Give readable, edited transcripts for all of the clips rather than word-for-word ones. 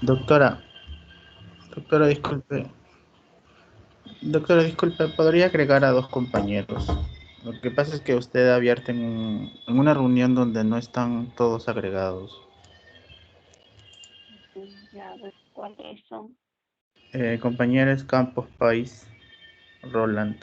Doctora, doctora, disculpe. Doctora, disculpe, ¿podría agregar a dos compañeros? Lo que pasa es que usted ha abierto en una reunión donde no están todos agregados. Ya, a ver cuáles son. Compañeros Campos País, Roland.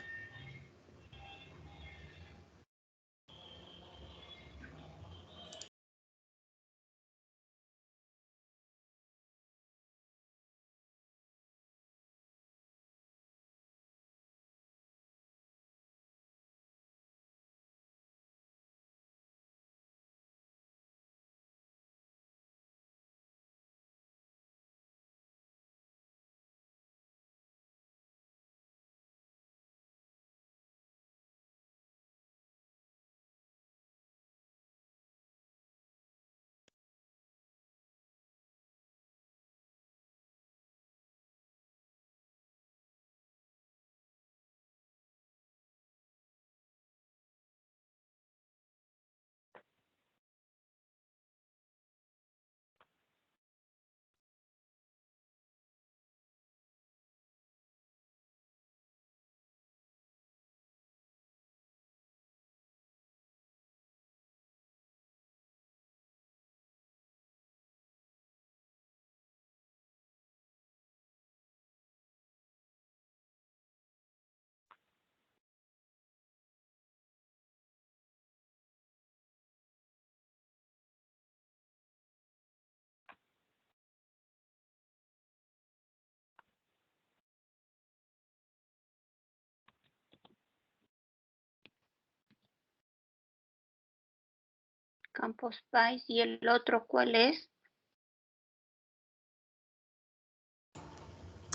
Campos Pais. ¿Y el otro cuál es?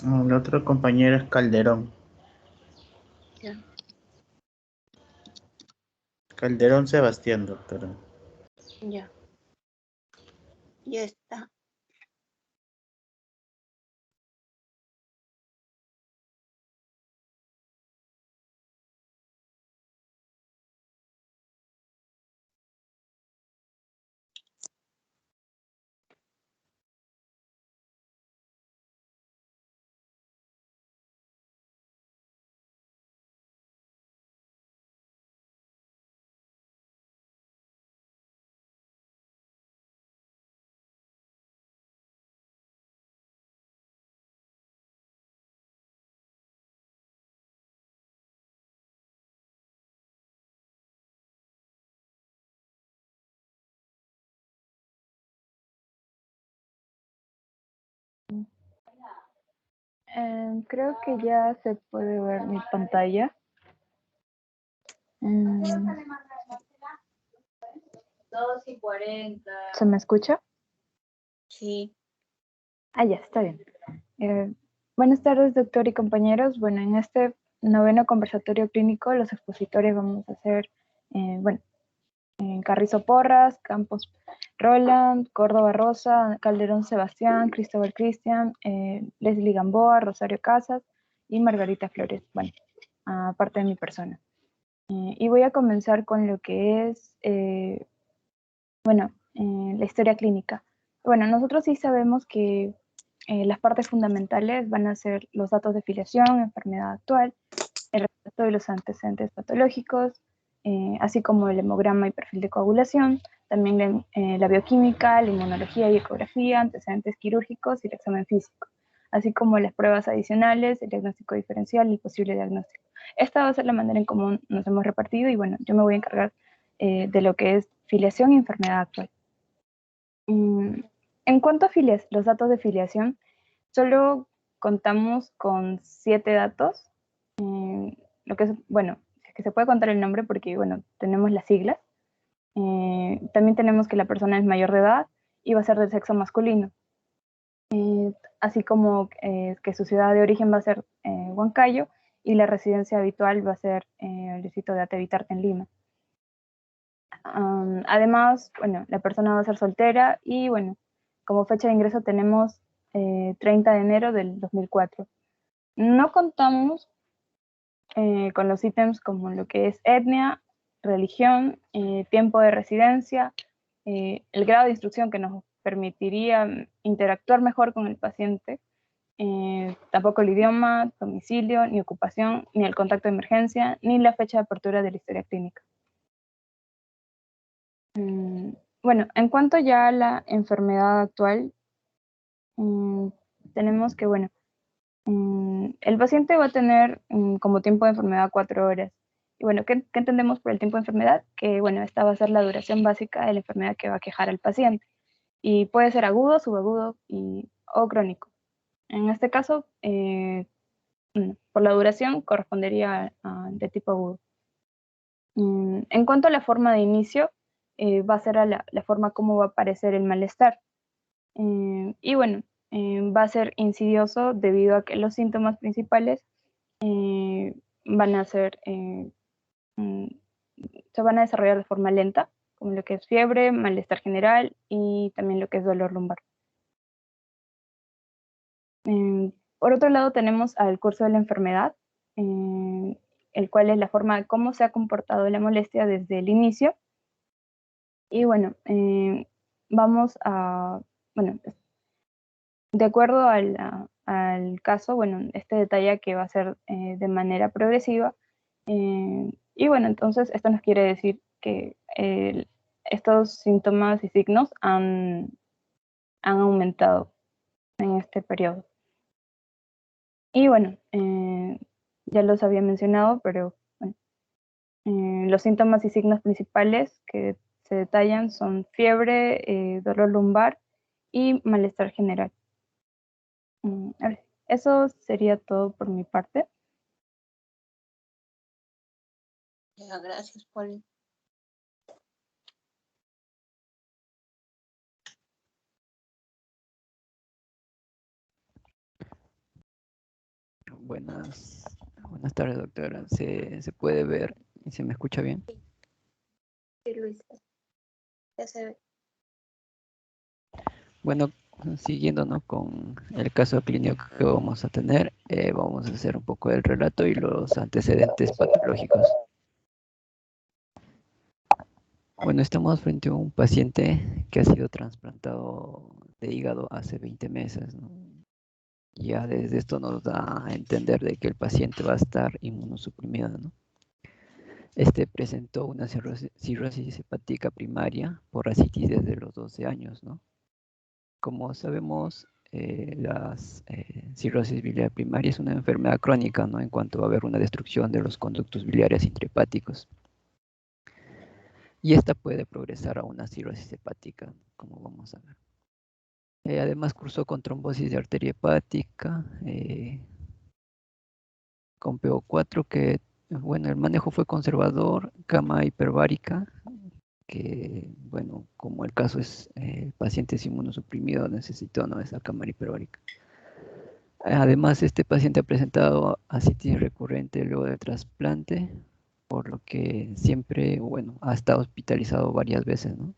El otro compañero es Calderón. Ya. Calderón Sebastián, doctora. Ya. Ya está. Creo que ya se puede ver mi pantalla. Mm, 2:40. ¿Se me escucha? Sí. Ah, ya, está bien. Buenas tardes, doctor y compañeros. Bueno, en este noveno conversatorio clínico, los expositores vamos a hacer, Carrizo Porras, Campos Roland, Córdoba Rosa, Calderón Sebastián, Cristóbal Cristian, Leslie Gamboa, Rosario Casas y Margarita Flores, bueno, aparte de mi persona. Y voy a comenzar con lo que es, la historia clínica. Bueno, nosotros sí sabemos que las partes fundamentales van a ser los datos de filiación, enfermedad actual, el retrato de los antecedentes patológicos, así como el hemograma y perfil de coagulación, también la bioquímica, la inmunología y ecografía, antecedentes quirúrgicos y el examen físico, así como las pruebas adicionales, el diagnóstico diferencial y el posible diagnóstico. Esta va a ser la manera en cómo nos hemos repartido y bueno, yo me voy a encargar de lo que es filiación y enfermedad actual. En cuanto a los datos de filiación, solo contamos con 7 datos. Lo que es, bueno, es que se puede contar el nombre porque, bueno, tenemos las siglas. También tenemos que la persona es mayor de edad y va a ser del sexo masculino. Así como que su ciudad de origen va a ser Huancayo y la residencia habitual va a ser el distrito de Atevitarte en Lima. Además, bueno, la persona va a ser soltera y, bueno, como fecha de ingreso tenemos 30 de enero del 2004. No contamos con los ítems como lo que es etnia, religión, tiempo de residencia, el grado de instrucción que nos permitiría interactuar mejor con el paciente. Tampoco el idioma, domicilio, ni ocupación, ni el contacto de emergencia, ni la fecha de apertura de la historia clínica. Bueno, en cuanto ya a la enfermedad actual, tenemos que, bueno, el paciente va a tener como tiempo de enfermedad 4 horas. Y bueno, ¿qué entendemos por el tiempo de enfermedad? Que, bueno, esta va a ser la duración básica de la enfermedad que va a quejar al paciente. Y puede ser agudo, subagudo o crónico. En este caso, por la duración correspondería de tipo agudo. En cuanto a la forma de inicio, va a ser la forma como va a aparecer el malestar. Y bueno, va a ser insidioso debido a que los síntomas principales van a ser, se van a desarrollar de forma lenta, como lo que es fiebre, malestar general y también lo que es dolor lumbar. Por otro lado tenemos al curso de la enfermedad, el cual es la forma de cómo se ha comportado la molestia desde el inicio. Y bueno, vamos a, bueno, de acuerdo al caso, bueno, este detalla que va a ser de manera progresiva. Y bueno, entonces esto nos quiere decir que estos síntomas y signos han aumentado en este periodo. Y bueno, ya los había mencionado, pero bueno, los síntomas y signos principales que se detallan son fiebre, dolor lumbar y malestar general. A ver, eso sería todo por mi parte. Ya, gracias, Poli. Buenas tardes, doctora. ¿Se puede ver y se me escucha bien? Sí, Luis. Ya se ve. Bueno, siguiendo, ¿no?, con el caso clínico que vamos a tener, vamos a hacer un poco el relato y los antecedentes patológicos. Bueno, estamos frente a un paciente que ha sido trasplantado de hígado hace 20 meses, ¿no? Ya desde esto nos da a entender de que el paciente va a estar inmunosuprimido, ¿no? Este presentó una cirrosis hepática primaria por ascitis desde los 12 años, ¿no? Como sabemos, las cirrosis biliar primaria es una enfermedad crónica, ¿no?, en cuanto va a haber una destrucción de los conductos biliares intrahepáticos. Y esta puede progresar a una cirrosis hepática, como vamos a ver. Además cursó con trombosis de arteria hepática, con PO4, que, bueno, el manejo fue conservador, cama hiperbárica, que, bueno, como el caso es el paciente es inmunosuprimido, necesitó, ¿no?, esa cámara hiperbárica. Además, este paciente ha presentado ascitis recurrente luego del trasplante, por lo que siempre, bueno, ha estado hospitalizado varias veces, ¿no?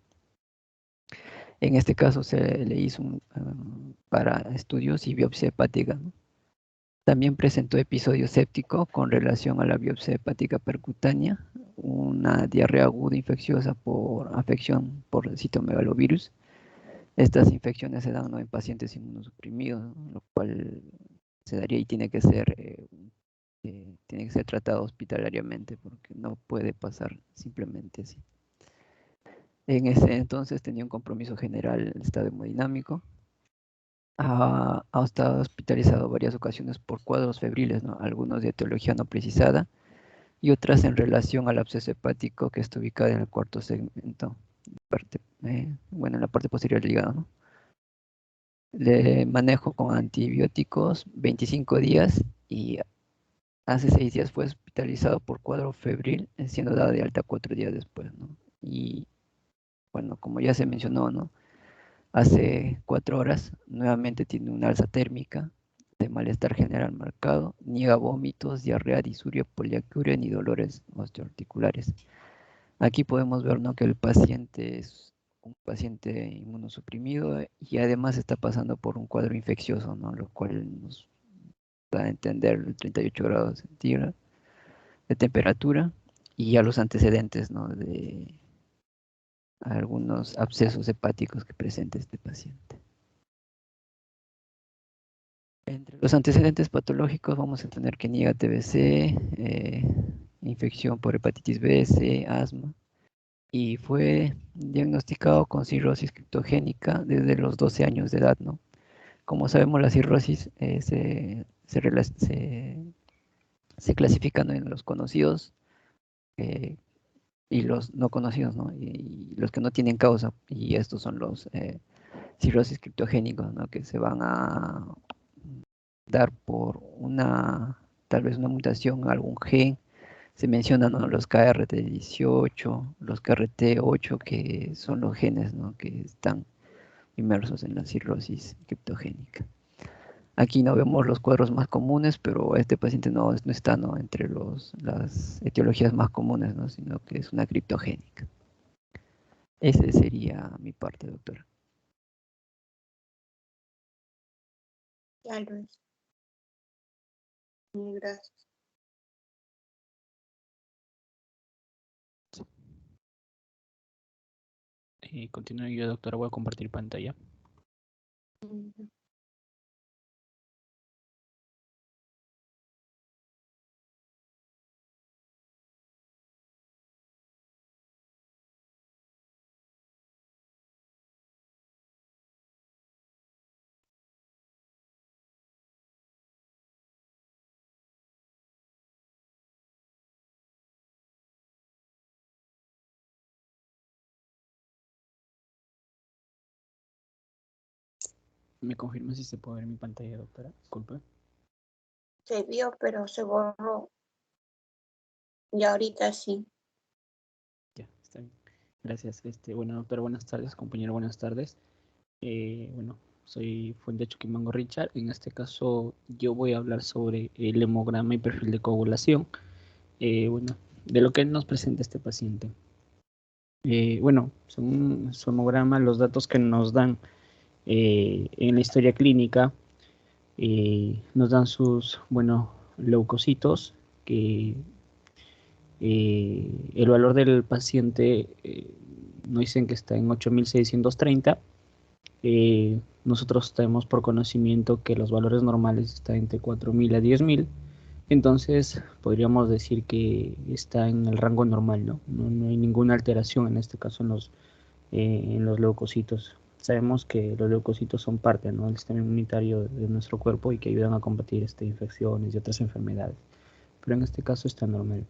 En este caso se le hizo para estudios y biopsia hepática, ¿no? También presentó episodio séptico con relación a la biopsia hepática percutánea, una diarrea aguda infecciosa por afección por citomegalovirus. Estas infecciones se dan, ¿no?, en pacientes inmunosuprimidos, ¿no?, lo cual se daría y tiene que ser tratado hospitalariamente porque no puede pasar simplemente así. En ese entonces tenía un compromiso general en estado hemodinámico. Ha estado hospitalizado varias ocasiones por cuadros febriles, ¿no?, algunos de etiología no precisada y otras en relación al absceso hepático que está ubicado en el cuarto segmento, bueno, en la parte posterior del hígado, ¿no? Le manejo con antibióticos 25 días y hace 6 días fue hospitalizado por cuadro febril, siendo dado de alta 4 días después, ¿no? Y bueno, como ya se mencionó, ¿no?, hace 4 horas nuevamente tiene una alza térmica de malestar general marcado, niega vómitos, diarrea, disuria, poliacuria ni dolores osteoarticulares. Aquí podemos ver, ¿no?, que el paciente es un paciente inmunosuprimido y además está pasando por un cuadro infeccioso, ¿no?, lo cual nos da a entender el 38 grados centígrados de temperatura y ya los antecedentes, ¿no?, algunos abscesos hepáticos que presenta este paciente. Entre los antecedentes patológicos vamos a tener que niega TBC, infección por hepatitis B, C, asma, y fue diagnosticado con cirrosis criptogénica desde los 12 años de edad, ¿no? Como sabemos, la cirrosis se clasifican en los conocidos y los no conocidos, ¿no? Y los que no tienen causa, y estos son los cirrosis criptogénicos, ¿no? Que se van a dar por tal vez una mutación en algún gen. Se mencionan, ¿no?, los KRT18, los KRT8, que son los genes, ¿no?, que están inmersos en la cirrosis criptogénica. Aquí no vemos los cuadros más comunes, pero este paciente no está, ¿no?, entre las etiologías más comunes, ¿no?, sino que es una criptogénica. Ese sería mi parte, doctora. Ya, Luis. Gracias. Continúo yo, doctora. Voy a compartir pantalla. ¿Me confirma si se puede ver mi pantalla, doctora? Disculpe. Se vio, pero se borró. Y ahorita sí. Ya, está bien. Gracias. Bueno, doctora, buenas tardes. Compañero, buenas tardes. Bueno, soy Fuente Chuquimango Richard. En este caso, yo voy a hablar sobre el hemograma y perfil de coagulación. Bueno, de lo que nos presenta este paciente. Bueno, según su hemograma, los datos que nos dan en la historia clínica nos dan sus, bueno, leucocitos, que el valor del paciente nos dicen que está en 8.630. Nosotros tenemos por conocimiento que los valores normales están entre 4.000 a 10.000. Entonces podríamos decir que está en el rango normal, ¿no? No hay ninguna alteración en este caso en los leucocitos. Sabemos que los leucocitos son parte, ¿no?, del sistema inmunitario de nuestro cuerpo y que ayudan a combatir infecciones y otras enfermedades. Pero en este caso está normal.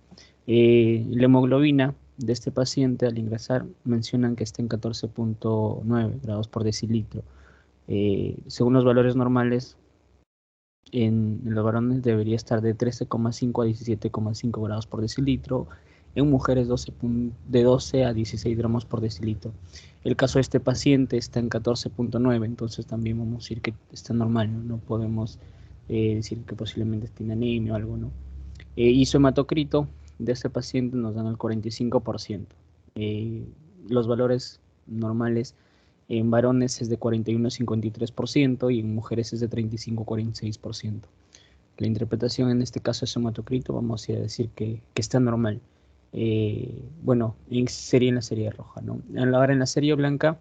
La hemoglobina de este paciente al ingresar mencionan que está en 14.9 grados por decilitro. Según los valores normales, en los varones debería estar de 13,5 a 17,5 grados por decilitro. En mujeres de 12 a 16 gramos por decilitro. El caso de este paciente está en 14.9, entonces también vamos a decir que está normal, ¿no? No podemos decir que posiblemente tiene anemia o algo, ¿no? Y su hematocrito de este paciente nos dan el 45%. Los valores normales en varones es de 41,53% y en mujeres es de 35,46%. La interpretación en este caso es hematocrito, vamos a decir que está normal. Bueno, sería en la serie roja, ¿no? Ahora en la serie blanca,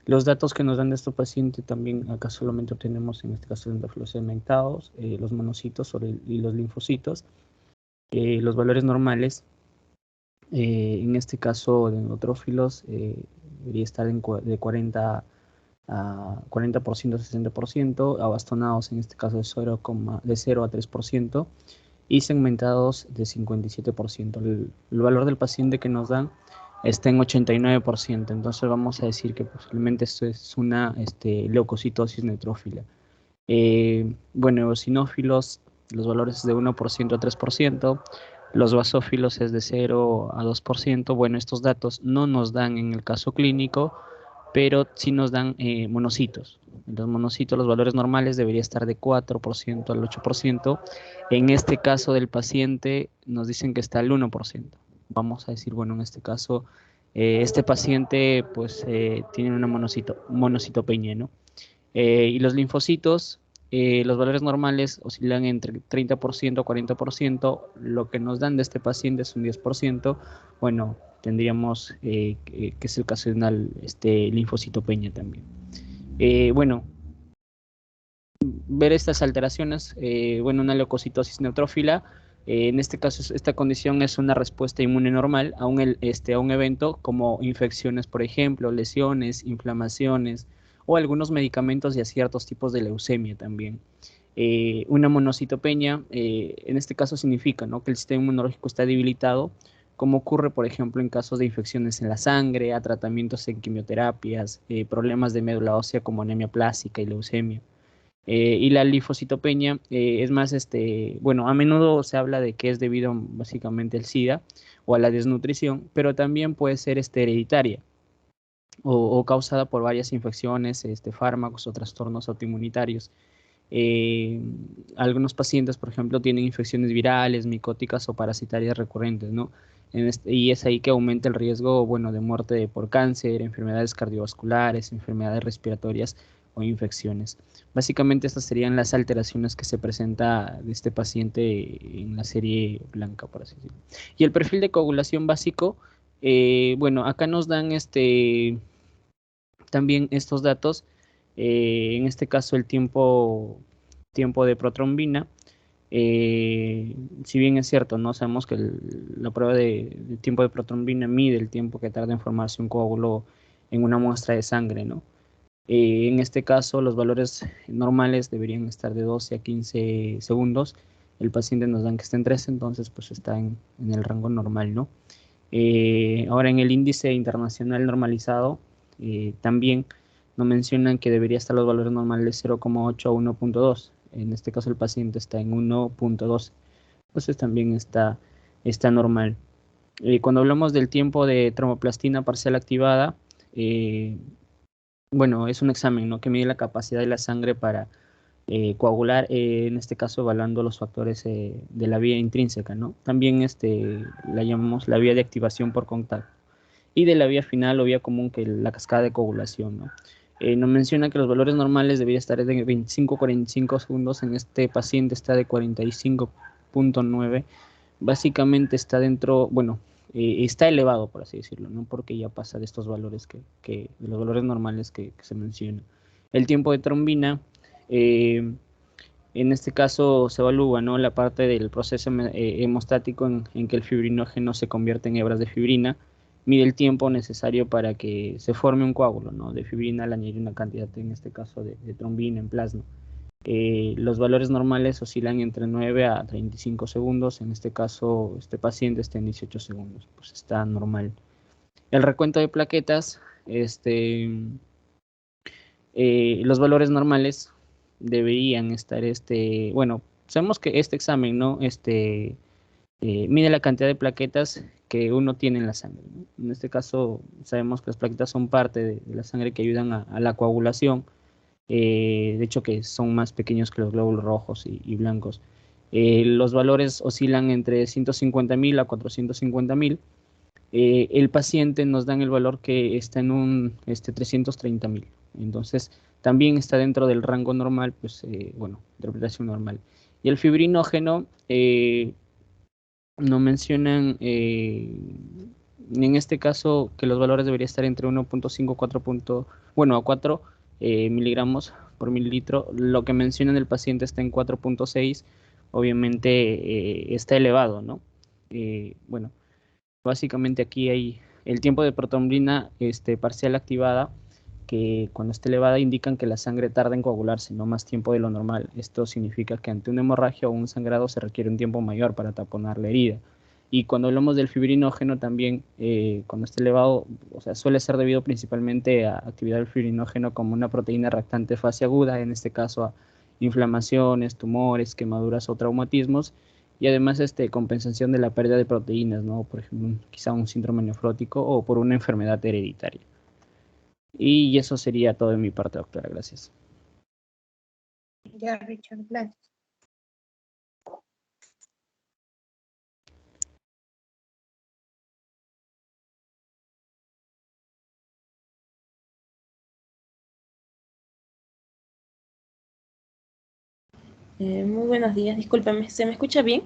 los datos que nos dan de este paciente también acá solamente obtenemos en este caso los segmentados, los monocitos y los linfocitos. Los valores normales, en este caso de neutrófilos, debería estar de 40 a 40% a 60%, abastonados en este caso de 0 a 3%, y segmentados de 57%. El valor del paciente que nos dan está en 89%, entonces vamos a decir que posiblemente esto es una leucocitosis neutrófila. Bueno, eosinófilos, los valores de 1% a 3%, los basófilos es de 0 a 2%. Bueno, estos datos no nos dan en el caso clínico, pero sí nos dan monocitos. Los monocitos, los valores normales debería estar de 4% al 8%. En este caso del paciente nos dicen que está al 1%. Vamos a decir, bueno, en este caso, este paciente pues tiene una monocitopenia, ¿no? Y los linfocitos los valores normales oscilan entre 30% a 40%, lo que nos dan de este paciente es un 10%, bueno, tendríamos que es el caso de una linfocitopenia también. Bueno, ver estas alteraciones, bueno, una leucocitosis neutrófila, en este caso esta condición es una respuesta inmune normal a un evento como infecciones, por ejemplo, lesiones, inflamaciones o algunos medicamentos y a ciertos tipos de leucemia también. Una monocitopenia, en este caso significa, ¿no?, que el sistema inmunológico está debilitado, como ocurre, por ejemplo, en casos de infecciones en la sangre, a tratamientos en quimioterapias, problemas de médula ósea como anemia plástica y leucemia. Y la linfocitopenia es más, bueno, a menudo se habla de que es debido básicamente al SIDA o a la desnutrición, pero también puede ser hereditaria o causada por varias infecciones, fármacos o trastornos autoinmunitarios. Eh, Algunos pacientes, por ejemplo, tienen infecciones virales, micóticas o parasitarias recurrentes, ¿no? Y es ahí que aumenta el riesgo, bueno, de muerte por cáncer, enfermedades cardiovasculares, enfermedades respiratorias o infecciones. Básicamente estas serían las alteraciones que se presenta de este paciente en la serie blanca, por así decirlo. Y el perfil de coagulación básico, bueno, acá nos dan también estos datos, en este caso el tiempo de protrombina. Si bien es cierto, no sabemos que la prueba de tiempo de protrombina mide el tiempo que tarda en formarse un coágulo en una muestra de sangre, ¿no? En este caso, los valores normales deberían estar de 12 a 15 segundos. El paciente nos dan que está en 13, entonces pues está en el rango normal, ¿no? Ahora en el índice internacional normalizado, también nos mencionan que debería estar los valores normales de 0,8 a 1,2. En este caso el paciente está en 1,2. Entonces también está normal. Cuando hablamos del tiempo de tromboplastina parcial activada, bueno, es un examen, ¿no?, que mide la capacidad de la sangre para coagular, en este caso evaluando los factores de la vía intrínseca, ¿no? También la llamamos la vía de activación por contacto. Y de la vía final o vía común, que es la cascada de coagulación, ¿no? Nos menciona que los valores normales deberían estar de 25 a 45 segundos. En este paciente está de 45,9. Básicamente está dentro, bueno, está elevado, por así decirlo, ¿no?, porque ya pasa de estos valores de los valores normales que se mencionan. El tiempo de trombina, en este caso se evalúa, ¿no?, la parte del proceso hemostático en que el fibrinógeno se convierte en hebras de fibrina. Mide el tiempo necesario para que se forme un coágulo, ¿no?, de fibrina al añadir una cantidad, en este caso, de trombina en plasma. Los valores normales oscilan entre 9 a 35 segundos. En este caso, este paciente está en 18 segundos, pues está normal. El recuento de plaquetas, los valores normales deberían estar, bueno, sabemos que este examen, ¿no?, mide la cantidad de plaquetas que uno tiene en la sangre, ¿no? En este caso, sabemos que las plaquetas son parte de la sangre que ayudan a la coagulación. De hecho, que son más pequeños que los glóbulos rojos y blancos. Los valores oscilan entre 150.000 a 450.000. El paciente nos dan el valor que está en un 330.000. Entonces, también está dentro del rango normal, pues, bueno, interpretación normal. Y el fibrinógeno, no mencionan, en este caso, que los valores deberían estar entre 1,5 a 4, bueno, a 4 miligramos por mililitro. Lo que mencionan el paciente está en 4,6. Obviamente está elevado, ¿no? Bueno, básicamente aquí hay el tiempo de protrombina parcial activada, que cuando está elevada indican que la sangre tarda en coagularse, no más tiempo de lo normal. Esto significa que ante una hemorragia o un sangrado se requiere un tiempo mayor para taponar la herida. Y cuando hablamos del fibrinógeno también, cuando está elevado, o sea, suele ser debido principalmente a actividad del fibrinógeno como una proteína reactante fase aguda, en este caso a inflamaciones, tumores, quemaduras o traumatismos, y además compensación de la pérdida de proteínas, ¿no? Por ejemplo, quizá un síndrome nefrótico o por una enfermedad hereditaria. Y eso sería todo de mi parte, doctora. Gracias. Ya, Richard, gracias. Muy buenos días, discúlpeme, ¿se me escucha bien?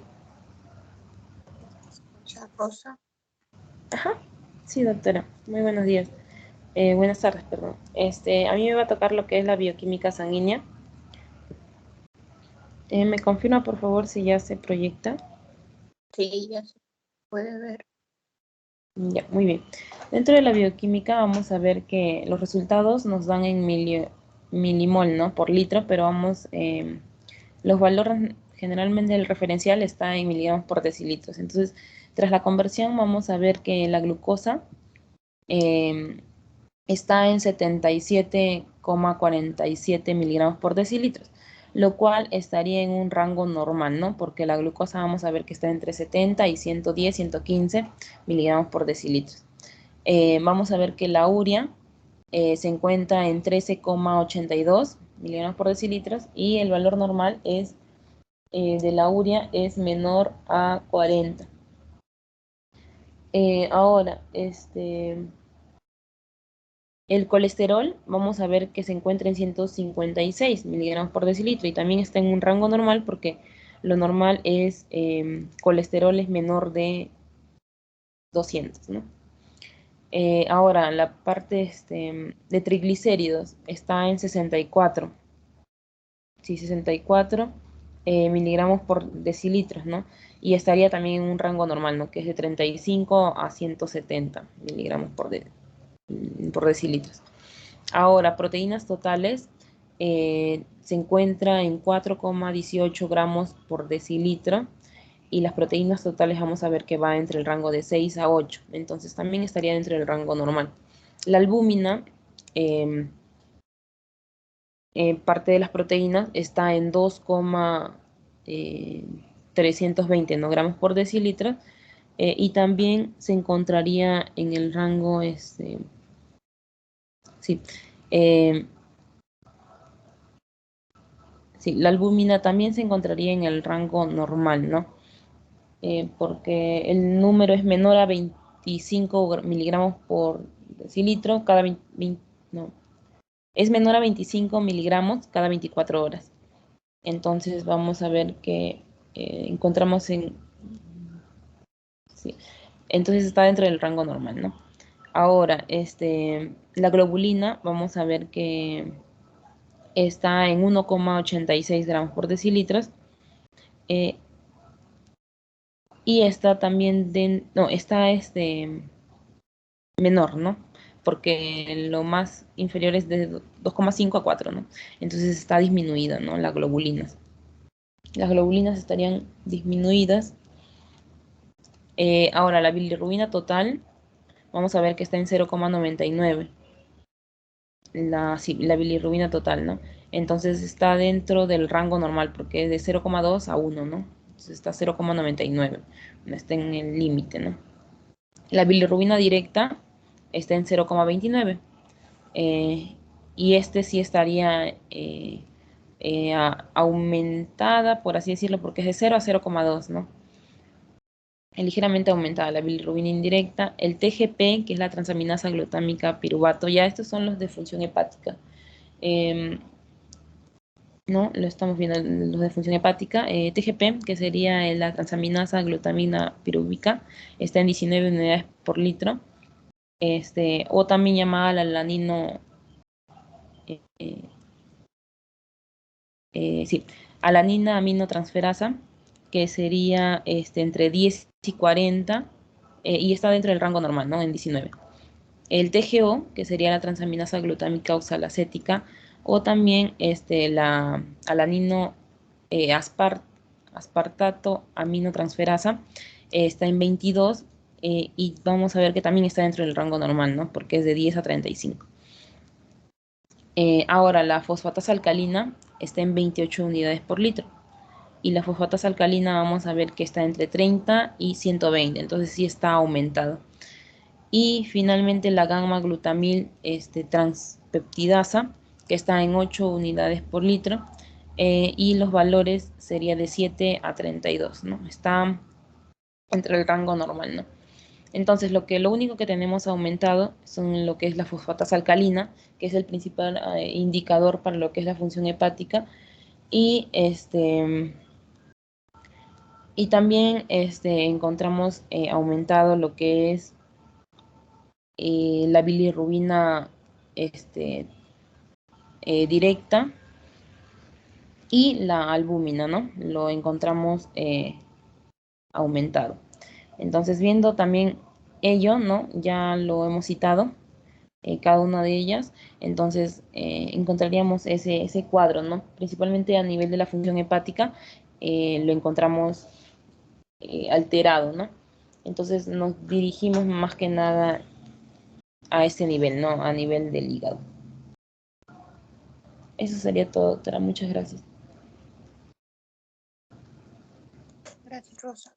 Mucha cosa. Ajá, sí, doctora, muy buenos días. Buenas tardes, perdón. A mí me va a tocar lo que es la bioquímica sanguínea. ¿Me confirma, por favor, si ya se proyecta? Sí, ya se puede ver. Ya, muy bien. Dentro de la bioquímica vamos a ver que los resultados nos dan en milimol, ¿no? Por litro, pero los valores, generalmente el referencial está en miligramos por decilitros. Entonces, tras la conversión vamos a ver que la glucosa eh, está en 77,47 miligramos por decilitros, lo cual estaría en un rango normal, ¿no? Porque la glucosa vamos a ver que está entre 70 y 110, 115 miligramos por decilitros. Vamos a ver que la urea se encuentra en 13,82 miligramos por decilitros y el valor normal de la urea es menor a 40. Ahora, el colesterol, vamos a ver que se encuentra en 156 miligramos por decilitro y también está en un rango normal porque lo normal es colesterol es menor de 200, ¿no? Ahora, la parte de triglicéridos está en 64, sí, 64 miligramos por decilitros, ¿no? Y estaría también en un rango normal, ¿no? Que es de 35 a 170 miligramos por decilitros. Ahora, proteínas totales se encuentra en 4,18 gramos por decilitro y las proteínas totales vamos a ver que va entre el rango de 6 a 8, entonces también estaría dentro del rango normal. La albúmina, parte de las proteínas, está en 2,320 ¿no? gramos por decilitro y también se encontraría en el rango, sí, eh, sí, la albúmina también se encontraría en el rango normal, ¿no? Porque el número es menor a 25 miligramos por decilitro cada no, es menor a 25 miligramos cada 24 horas. Entonces vamos a ver que encontramos sí, entonces está dentro del rango normal, ¿no? Ahora, la globulina, vamos a ver que está en 1,86 gramos por decilitros. Y está también no, está menor, ¿no? Porque lo más inferior es de 2,5 a 4, ¿no? Entonces está disminuida, ¿no? Las globulinas. Las globulinas estarían disminuidas. Ahora, la bilirrubina total, vamos a ver que está en 0,99. Sí, la bilirrubina total, ¿no? Entonces está dentro del rango normal, porque es de 0,2 a 1, ¿no? Entonces está 0,99. No está en el límite, ¿no? La bilirrubina directa está en 0,29 y sí estaría aumentada, por así decirlo, porque es de 0 a 0,2, ¿no? Ligeramente aumentada la bilirrubina indirecta. El TGP, que es la transaminasa glutámica piruvato, ya estos son los de función hepática. ¿No? Lo estamos viendo, los de función hepática. TGP, que sería la transaminasa glutamina pirúvica, está en 19 unidades por litro. O también llamada la alanino, sí, alanina aminotransferasa, que sería entre 10 y 40, y está dentro del rango normal, ¿no? En 19. El TGO, que sería la transaminasa glutámica oxalacética, o también la alanino aspartato aminotransferasa, está en 22, y vamos a ver que también está dentro del rango normal, ¿no? Porque es de 10 a 35. Ahora, la fosfatasa alcalina está en 28 unidades por litro. Y la fosfatasa alcalina vamos a ver que está entre 30 y 120, entonces sí está aumentado. Y finalmente la gamma glutamil transpeptidasa, que está en 8 unidades por litro, y los valores sería de 7 a 32, ¿no? Está entre el rango normal, ¿no? Entonces, lo único que tenemos aumentado son lo que es la fosfatasa alcalina, que es el principal indicador para lo que es la función hepática, Y y también encontramos aumentado lo que es la bilirrubina directa y la albúmina, ¿no? Lo encontramos aumentado. Entonces, viendo también ello, ¿no? Ya lo hemos citado, cada una de ellas, entonces encontraríamos ese cuadro, ¿no? Principalmente a nivel de la función hepática, lo encontramos alterado, ¿no? Entonces nos dirigimos más que nada a ese nivel, ¿no? A nivel del hígado. Eso sería todo, doctora. Muchas gracias. Gracias, Rosa.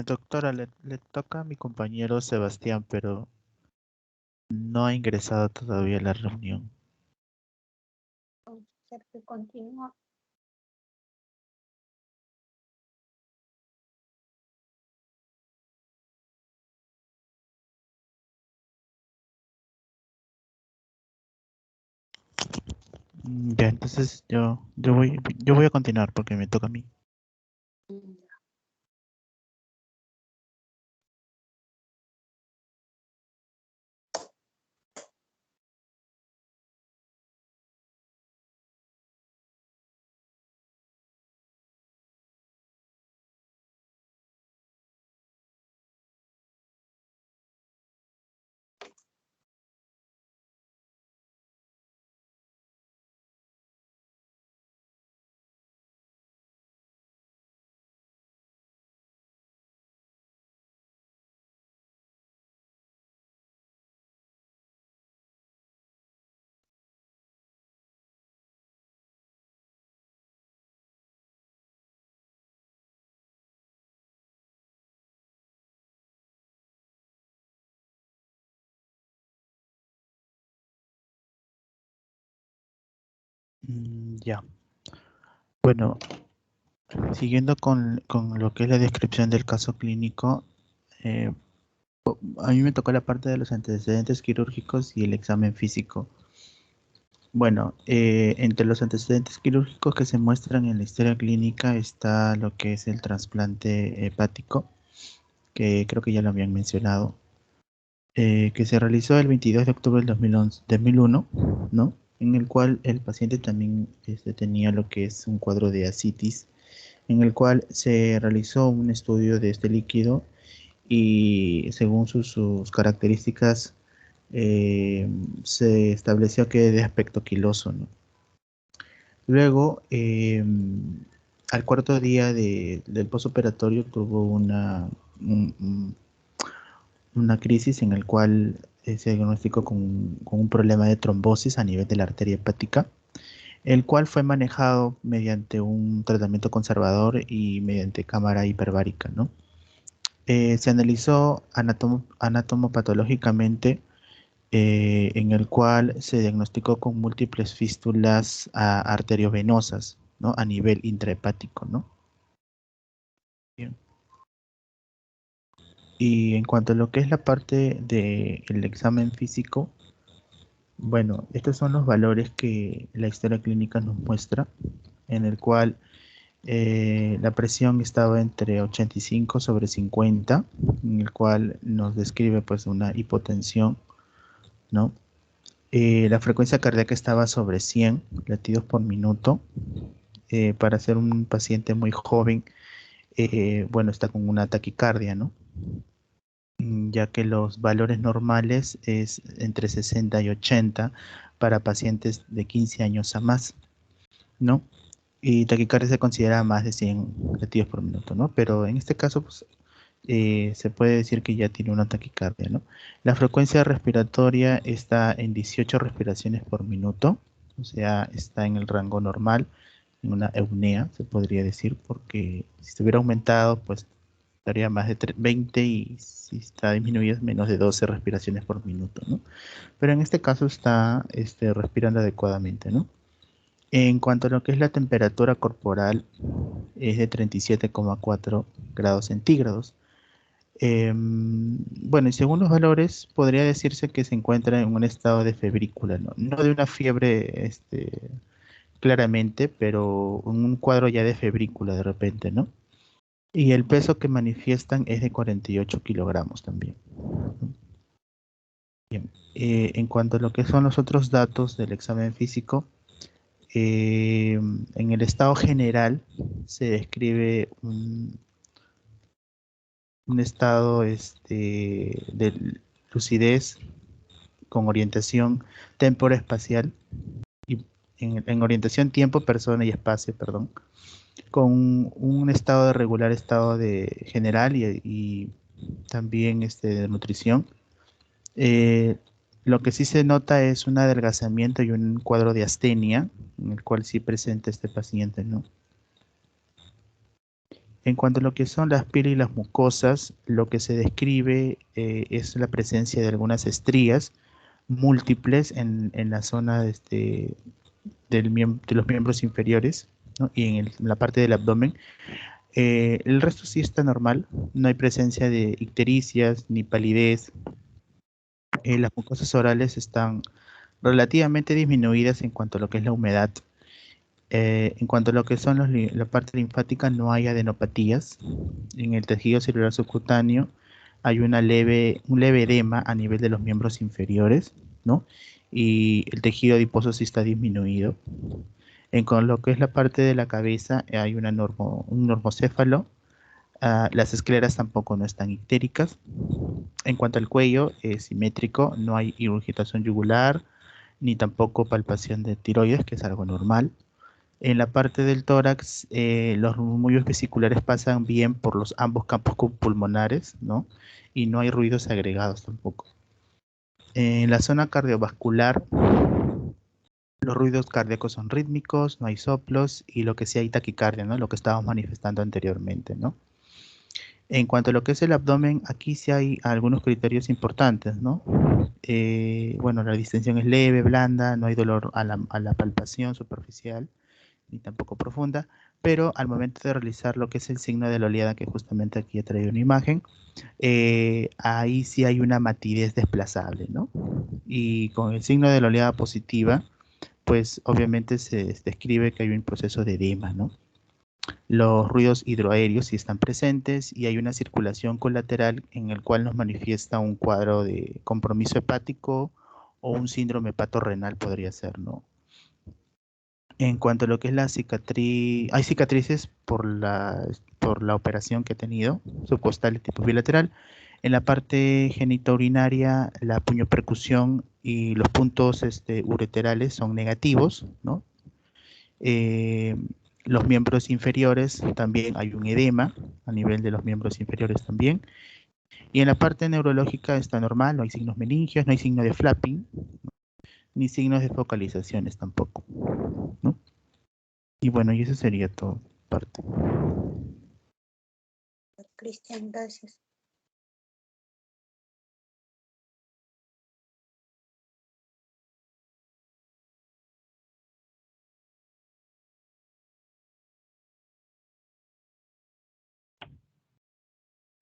Doctora, le toca a mi compañero Sebastián, pero no ha ingresado todavía a la reunión. Sergio continúa. Ya, entonces yo voy a continuar porque me toca a mí. Ya. Bueno, siguiendo con lo que es la descripción del caso clínico, eh, a mí me tocó la parte de los antecedentes quirúrgicos y el examen físico. Bueno, entre los antecedentes quirúrgicos que se muestran en la historia clínica está lo que es el trasplante hepático, que creo que ya lo habían mencionado, que se realizó el 22 de octubre del 2001, ¿no? En el cual el paciente también tenía lo que es un cuadro de ascitis, en el cual se realizó un estudio de este líquido y según sus características se estableció que de aspecto quiloso, ¿no? Luego, al cuarto día del posoperatorio tuvo una crisis en el cual se diagnosticó con un problema de trombosis a nivel de la arteria hepática, el cual fue manejado mediante un tratamiento conservador y mediante cámara hiperbárica, ¿no? Se analizó anatomopatológicamente, en el cual se diagnosticó con múltiples fístulas arteriovenosas, ¿no? A nivel intrahepático, ¿no? Bien. Y en cuanto a lo que es la parte del examen físico, bueno, estos son los valores que la historia clínica nos muestra, en el cual la presión estaba entre 85/50, en el cual nos describe pues una hipotensión, ¿no? La frecuencia cardíaca estaba sobre 100 latidos por minuto. Para ser un paciente muy joven, bueno, está con una taquicardia, ¿no? Ya que los valores normales es entre 60 y 80 para pacientes de 15 años a más, ¿no? Y taquicardia se considera más de 100 latidos por minuto, ¿no? Pero en este caso, pues, se puede decir que ya tiene una taquicardia, ¿no? La frecuencia respiratoria está en 18 respiraciones por minuto, o sea, está en el rango normal, en una eupnea, se podría decir, porque si se hubiera aumentado, pues estaría más de 20, y si está disminuido es menos de 12 respiraciones por minuto, ¿no? Pero en este caso está respirando adecuadamente, ¿no? En cuanto a lo que es la temperatura corporal, es de 37,4 grados centígrados. Bueno, y según los valores, podría decirse que se encuentra en un estado de febrícula, ¿no? No de una fiebre, claramente, pero en un cuadro ya de febrícula de repente, ¿no? Y el peso que manifiestan es de 48 kilogramos también. Bien. En cuanto a lo que son los otros datos del examen físico, en el estado general se describe un estado de lucidez con orientación temporoespacial, y en orientación tiempo, persona y espacio, perdón, con un estado de regular estado de general y también de nutrición. Eh, lo que sí se nota es un adelgazamiento y un cuadro de astenia, en el cual sí presenta este paciente, ¿no? En cuanto a lo que son las pieles y las mucosas, lo que se describe es la presencia de algunas estrías múltiples en la zona de los miembros inferiores, ¿no? Y en la parte del abdomen. El resto sí está normal, no hay presencia de ictericias ni palidez. Las mucosas orales están relativamente disminuidas en cuanto a lo que es la humedad. En cuanto a lo que son la parte linfática, no hay adenopatías. En el tejido celular subcutáneo hay un leve edema a nivel de los miembros inferiores, ¿no? Y el tejido adiposo sí está disminuido. Con lo que es la parte de la cabeza, hay un normocéfalo. Las escleras tampoco no están ictéricas. En cuanto al cuello, es simétrico, no hay irrigitación yugular, ni tampoco palpación de tiroides, que es algo normal. En la parte del tórax, los murmullos vesiculares pasan bien por ambos campos pulmonares, ¿no? Y no hay ruidos agregados tampoco. En la zona cardiovascular, los ruidos cardíacos son rítmicos, no hay soplos, y lo que sí hay taquicardia, ¿no? Lo que estábamos manifestando anteriormente, ¿no? En cuanto a lo que es el abdomen, aquí sí hay algunos criterios importantes, ¿no? Bueno, la distensión es leve, blanda, no hay dolor a la palpación superficial, ni tampoco profunda, pero al momento de realizar lo que es el signo de la oleada, que justamente aquí he traído una imagen, ahí sí hay una matidez desplazable, ¿no? Y con el signo de la oleada positiva, pues obviamente se describe que hay un proceso de edema, ¿no? Los ruidos hidroaéreos sí están presentes y hay una circulación colateral en el cual nos manifiesta un cuadro de compromiso hepático o un síndrome hepatorrenal podría ser, ¿no? En cuanto a lo que es la cicatriz, hay cicatrices por la operación que he tenido, subcostal y tipo bilateral. En la parte genitourinaria, la puñopercusión y los puntos ureterales son negativos, ¿no? Eh, los miembros inferiores también hay un edema a nivel de los miembros inferiores también. Y en la parte neurológica está normal, no hay signos meningios, no hay signo de flapping, ni signos de focalizaciones tampoco, ¿no? Y bueno, y eso sería todo parte. Cristian, gracias.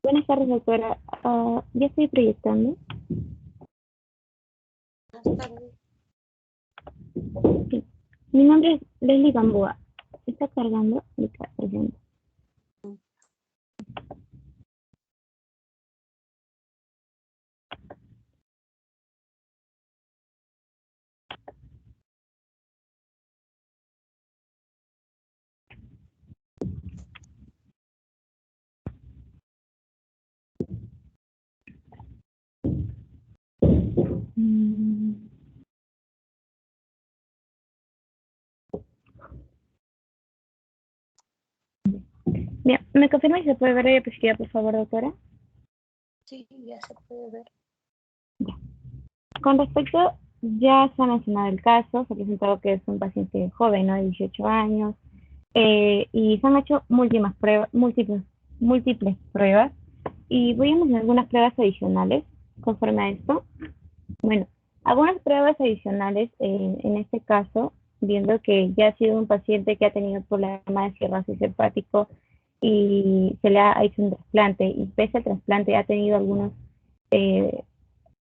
Buenas tardes, doctora. Ya estoy proyectando. Buenas tardes. Sí. Mi nombre es Leslie Gamboa. ¿Está cargando? Está presente. Mm, Bien, ¿me confirma si se puede ver la diapositiva, por favor, doctora? Sí, ya se puede ver. Con respecto, ya se ha mencionado el caso, se ha presentado que es un paciente joven, ¿no? De 18 años, y se han hecho múltiples pruebas, y voy a mencionar algunas pruebas adicionales conforme a esto. Bueno, algunas pruebas adicionales en este caso, viendo que ya ha sido un paciente que ha tenido problemas de cirrosis hepático y se le ha hecho un trasplante, y pese al trasplante ha tenido algunos,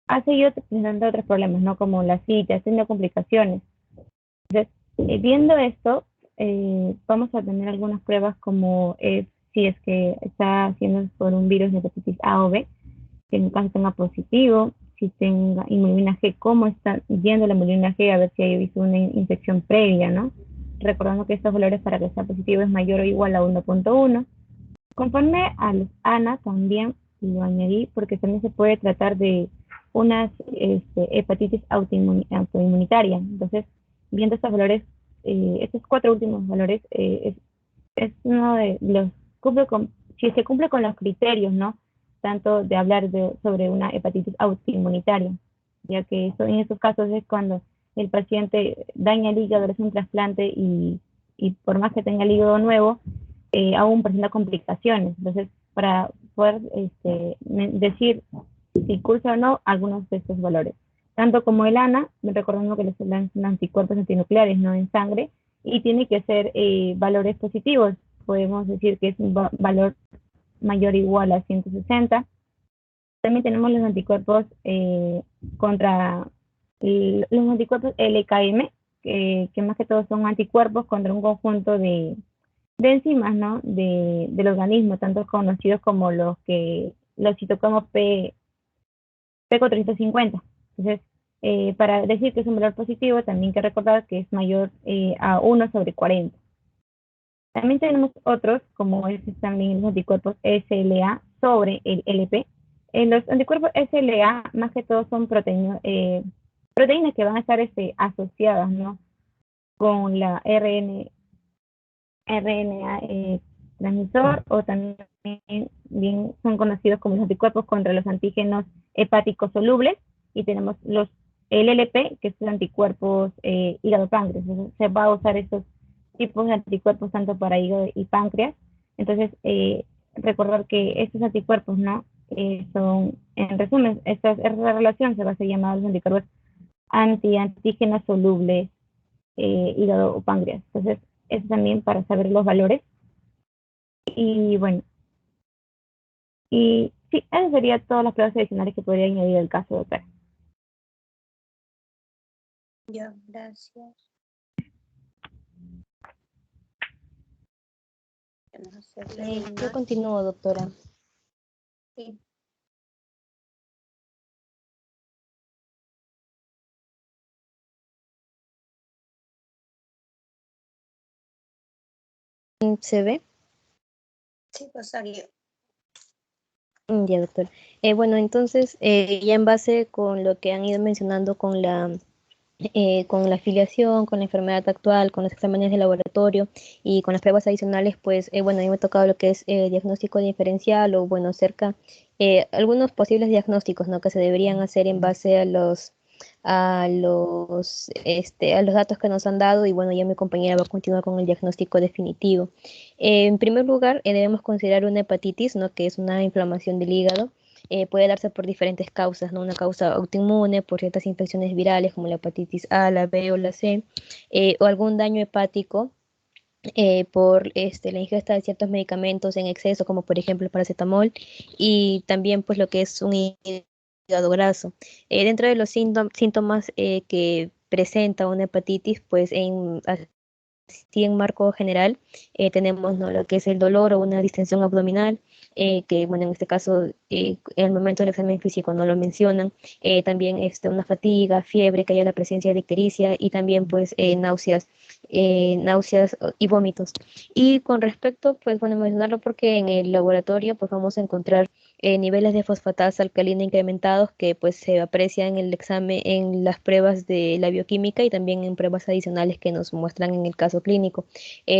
ha seguido presentando otros problemas, ¿no? Como la silla, ha tenido complicaciones. Entonces, viendo esto, vamos a tener algunas pruebas como si es que está haciendo por un virus de hepatitis A o B, que en caso tenga positivo, si tenga hemoglobina G, cómo está yendo la hemoglobina G, a ver si haya visto una infección previa, ¿no? Recordando que estos valores para que sea positivo es mayor o igual a 1.1. Conforme a los ANA también lo añadí porque también se puede tratar de unas hepatitis autoinmunitaria. Entonces, viendo estos valores, estos 4 últimos valores, es uno de los, si se cumple con los criterios, ¿no? Tanto de hablar sobre una hepatitis autoinmunitaria, ya que en estos casos es cuando el paciente daña el hígado, hace un trasplante y por más que tenga el hígado nuevo, aún presenta complicaciones. Entonces, para poder decir si cursa o no algunos de estos valores. Tanto como el ANA, recordando que son anticuerpos antinucleares, no en sangre, y tiene que ser valores positivos. Podemos decir que es un valor mayor o igual a 160. También tenemos los anticuerpos contra los anticuerpos LKM, que más que todo son anticuerpos contra un conjunto de enzimas, ¿no? Del organismo, tanto conocidos como los citocromos P450. Entonces, para decir que es un valor positivo, también hay que recordar que es mayor a 1/40. También tenemos otros, como también los anticuerpos SLA sobre el LP. Los anticuerpos SLA, más que todo, son proteínas que van a estar asociadas, ¿no? Con la RNA transmisor, o también bien son conocidos como los anticuerpos contra los antígenos hepáticos solubles, y tenemos el LP, que son anticuerpos hígado-páncreas. Se va a usar estos tipos de anticuerpos tanto para hígado y páncreas. Entonces, recordar que estos anticuerpos, ¿no? Son, en resumen, esta relación se va a ser llamada los anticuerpos antígenos solubles hígado o páncreas. Entonces, eso también para saber los valores. Y bueno, y sí, esas serían todas las pruebas adicionales que podría añadir el caso, doctora. Ya, gracias. Vamos a hacerle Yo una. continúo, doctora. Sí. ¿Se ve? Sí, pasaría. Ya, doctora. Bueno, entonces, ya en base con lo que han ido mencionando con la afiliación, con la enfermedad actual, con los exámenes de laboratorio y con las pruebas adicionales, pues, bueno, a mí me ha tocado lo que es diagnóstico diferencial o, bueno, algunos posibles diagnósticos, ¿no? Que se deberían hacer en base a los datos que nos han dado, y bueno, ya mi compañera va a continuar con el diagnóstico definitivo. En primer lugar, debemos considerar una hepatitis, ¿no? Que es una inflamación del hígado. Puede darse por diferentes causas, ¿no? Una causa autoinmune, por ciertas infecciones virales como la hepatitis A, la B o la C, o algún daño hepático por la ingesta de ciertos medicamentos en exceso, como por ejemplo el paracetamol, y también pues lo que es un hígado graso. Dentro de los síntomas que presenta una hepatitis, pues sí, en marco general, tenemos, ¿no?, lo que es el dolor o una distensión abdominal, que bueno, en este caso, en el momento del examen físico no lo mencionan. También una fatiga, fiebre, que haya la presencia de ictericia y también pues náuseas y vómitos. Y con respecto, pues bueno, mencionarlo porque en el laboratorio pues vamos a encontrar niveles de fosfatasa alcalina incrementados que pues se aprecian en el examen, en las pruebas de la bioquímica y también en pruebas adicionales que nos muestran en el caso clínico.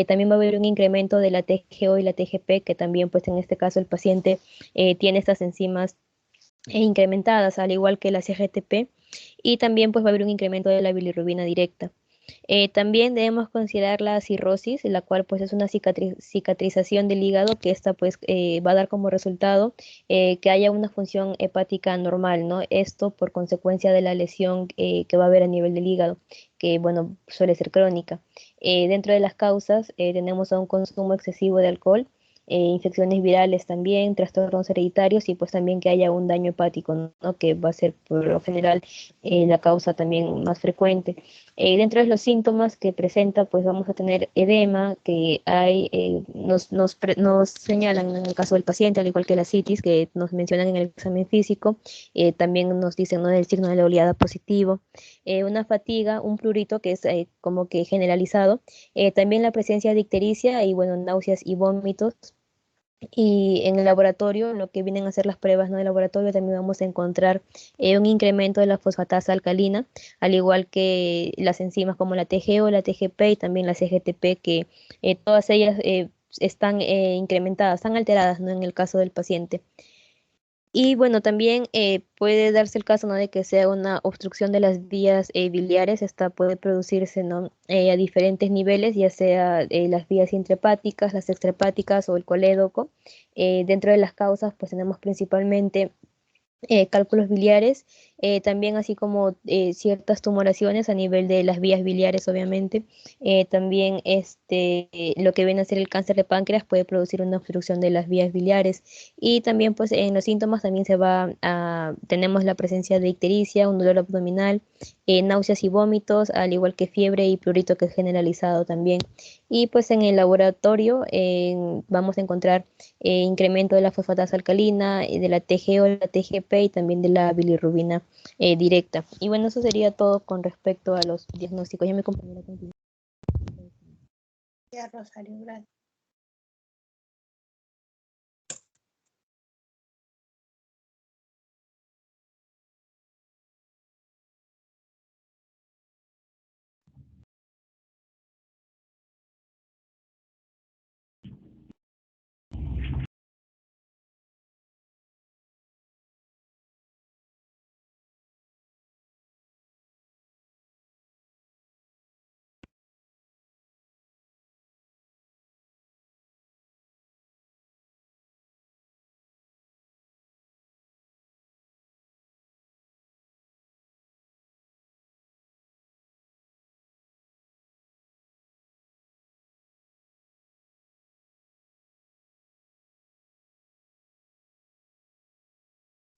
También va a haber un incremento de la TGO y la TGP, que también pues en este caso el paciente tiene estas enzimas incrementadas, al igual que la CGTP, y también pues va a haber un incremento de la bilirrubina directa. También debemos considerar la cirrosis, la cual pues es una cicatrización del hígado, que esta pues va a dar como resultado que haya una función hepática normal, ¿no? Esto por consecuencia de la lesión que va a haber a nivel del hígado, que bueno, suele ser crónica. Dentro de las causas tenemos a un consumo excesivo de alcohol, infecciones virales también, trastornos hereditarios y pues también que haya un daño hepático, ¿no?, que va a ser por lo general la causa también más frecuente. Dentro de los síntomas que presenta, pues vamos a tener edema, que hay, nos señalan en el caso del paciente, al igual que la citis, que nos mencionan en el examen físico. También nos dicen, ¿no?, el signo de la oleada positivo. Una fatiga, un prurito que es como que generalizado. También la presencia de ictericia y, bueno, náuseas y vómitos. Y en el laboratorio, lo que vienen a hacer las pruebas, ¿no?, de laboratorio, también vamos a encontrar un incremento de la fosfatasa alcalina, al igual que las enzimas como la TGO, la TGP y también la CGTP, que todas ellas están incrementadas, están alteradas, ¿no?, en el caso del paciente. Y bueno, también puede darse el caso, ¿no?, de que sea una obstrucción de las vías biliares. Esta puede producirse, ¿no?, a diferentes niveles, ya sea las vías intrahepáticas, las extrahepáticas o el colédoco. Dentro de las causas, pues tenemos principalmente cálculos biliares, también así como ciertas tumoraciones a nivel de las vías biliares, obviamente. También lo que viene a ser el cáncer de páncreas puede producir una obstrucción de las vías biliares. Y también pues en los síntomas también tenemos la presencia de ictericia, un dolor abdominal, náuseas y vómitos, al igual que fiebre y prurito, que es generalizado también. Y pues en el laboratorio vamos a encontrar incremento de la fosfatasa alcalina, de la TGO, la TGP y también de la bilirrubina directa. Y bueno, eso sería todo con respecto a los diagnósticos. Ya mi compañera continúa. Ya, Rosario, gracias.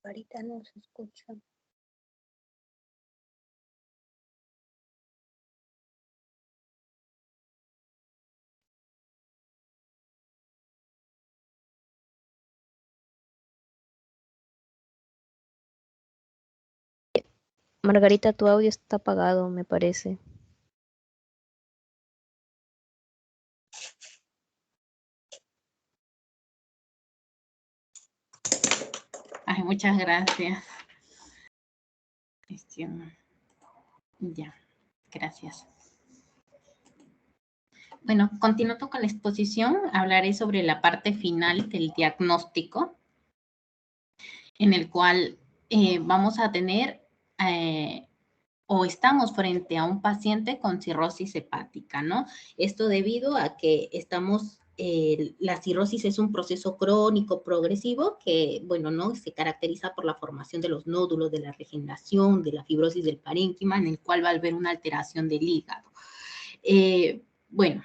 Ahorita no se escucha. Margarita, tu audio está apagado, me parece. Ay, muchas gracias. Ya, gracias. Bueno, continuando con la exposición, hablaré sobre la parte final del diagnóstico, en el cual vamos a tener o estamos frente a un paciente con cirrosis hepática, ¿no? Esto debido a que la cirrosis es un proceso crónico progresivo que, bueno, ¿no?, se caracteriza por la formación de los nódulos, de la regeneración, de la fibrosis del parénquima, en el cual va a haber una alteración del hígado. Bueno,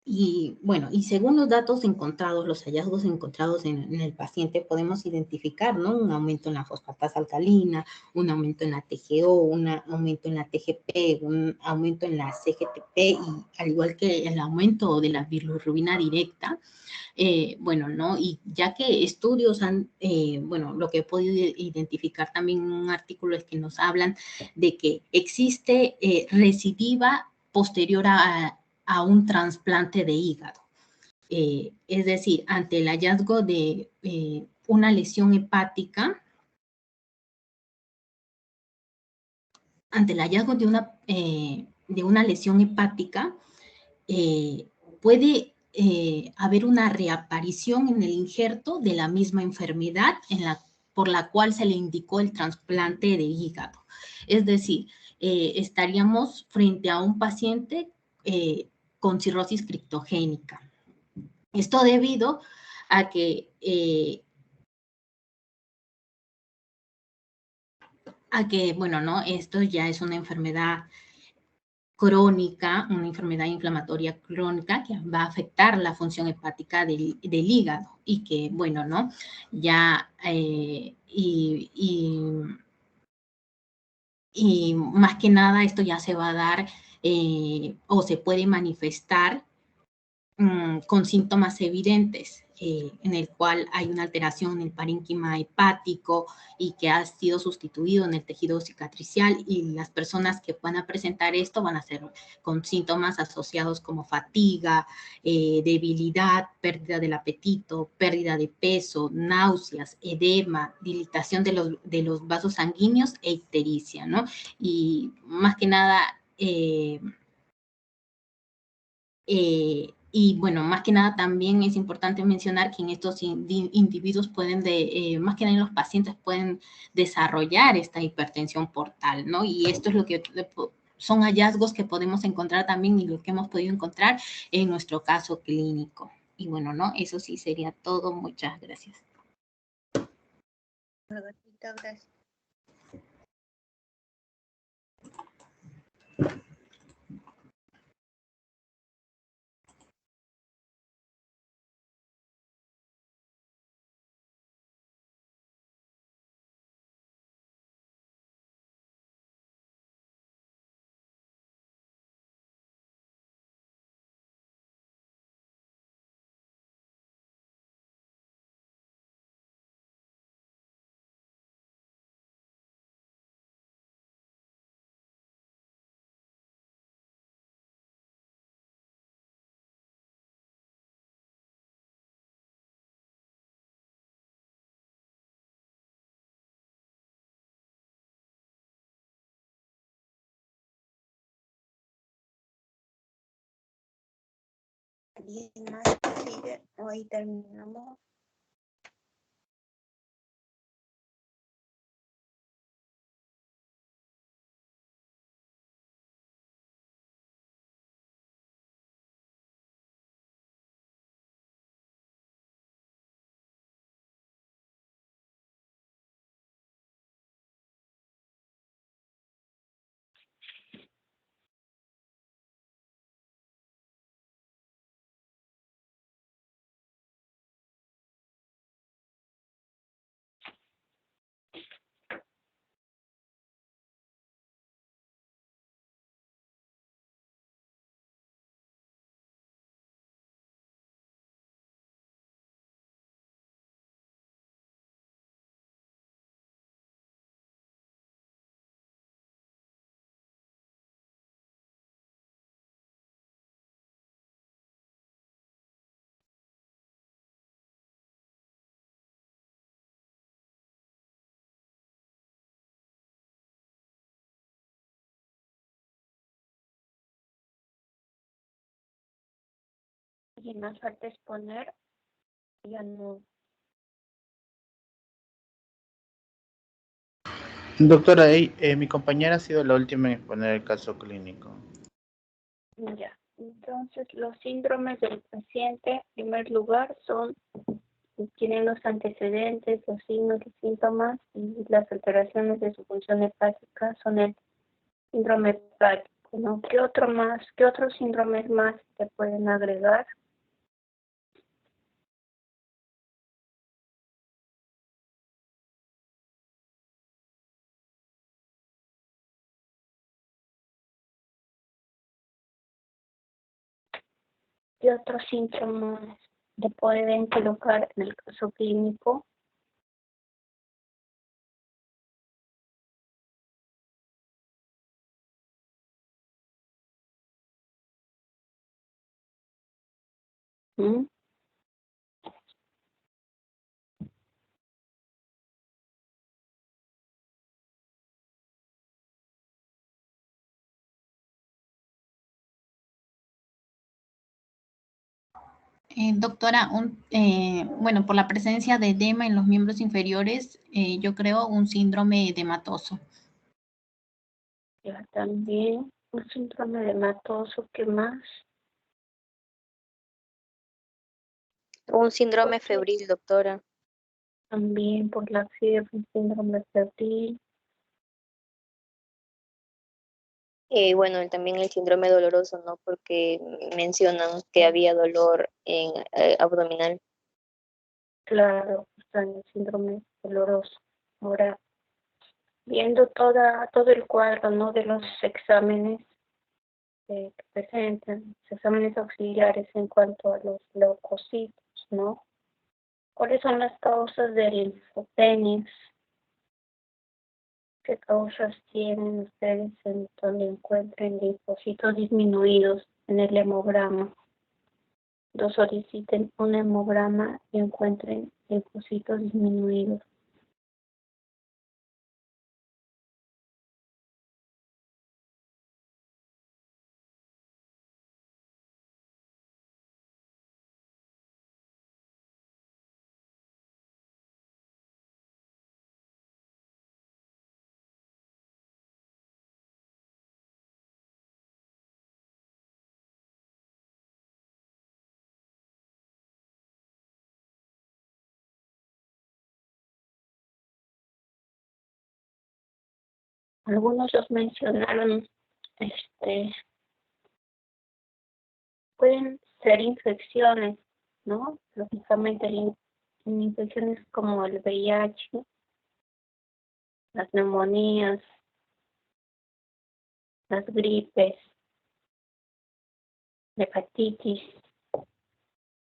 Y bueno, y según los datos encontrados, los hallazgos encontrados en el paciente, podemos identificar, ¿no? Un aumento en la fosfatasa alcalina, un aumento en la TGO, un aumento en la TGP, un aumento en la CGTP, y al igual que el aumento de la bilirrubina directa. Bueno, ¿no? Y ya que estudios han, bueno, lo que he podido identificar también en un artículo es que nos hablan de que existe recidiva posterior a un trasplante de hígado. Es decir, ante el hallazgo de una lesión hepática, ante el hallazgo de una lesión hepática, puede haber una reaparición en el injerto de la misma enfermedad por la cual se le indicó el trasplante de hígado. Es decir, estaríamos frente a un paciente con cirrosis criptogénica. Esto debido a que bueno, ¿no? Esto ya es una enfermedad crónica, una enfermedad inflamatoria crónica que va a afectar la función hepática del hígado y que, bueno, ¿no? Ya, y más que nada esto ya se va a dar o se puede manifestar con síntomas evidentes, en el cual hay una alteración en el parénquima hepático y que ha sido sustituido en el tejido cicatricial, y las personas que van a presentar esto van a ser con síntomas asociados como fatiga, debilidad, pérdida del apetito, pérdida de peso, náuseas, edema, dilatación de los vasos sanguíneos e ictericia, ¿no? Y más que nada, y bueno, más que nada también es importante mencionar que en estos individuos pueden, más que nada en los pacientes, pueden desarrollar esta hipertensión portal, ¿no? Y esto es lo que son hallazgos que podemos encontrar también y lo que hemos podido encontrar en nuestro caso clínico. Y bueno, ¿no? Eso sí sería todo. Muchas gracias. Gracias. ¿Alguien más sigue? Hoy terminamos. ¿Alguien más falta exponer? Ya no. Doctora, mi compañera ha sido la última en exponer el caso clínico. Ya. Entonces, los síndromes del paciente, en primer lugar, tienen los antecedentes, los signos y síntomas y las alteraciones de su función hepática son el síndrome hepático. Bueno, ¿qué otros síndromes más se pueden agregar? ¿Qué otros síntomas se pueden colocar en el caso clínico? ¿Mm? Doctora, bueno, por la presencia de edema en los miembros inferiores, yo creo un síndrome edematoso. Ya también un síndrome edematoso, ¿qué más? Un síndrome febril, doctora. También por la fiebre, síndrome febril. Bueno, también el síndrome doloroso, ¿no? Porque mencionan que había dolor en abdominal. Claro, está en el síndrome doloroso. Ahora, viendo todo el cuadro, ¿no? De los exámenes que presentan, los exámenes auxiliares en cuanto a los leucocitos, ¿no? ¿Cuáles son las causas de linfopenia? ¿Qué causas tienen ustedes en donde encuentren linfocitos disminuidos en el hemograma? Soliciten un hemograma y encuentren linfocitos disminuidos. Algunos los mencionaron, pueden ser infecciones, ¿no? Lógicamente, infecciones como el VIH, las neumonías, las gripes, hepatitis.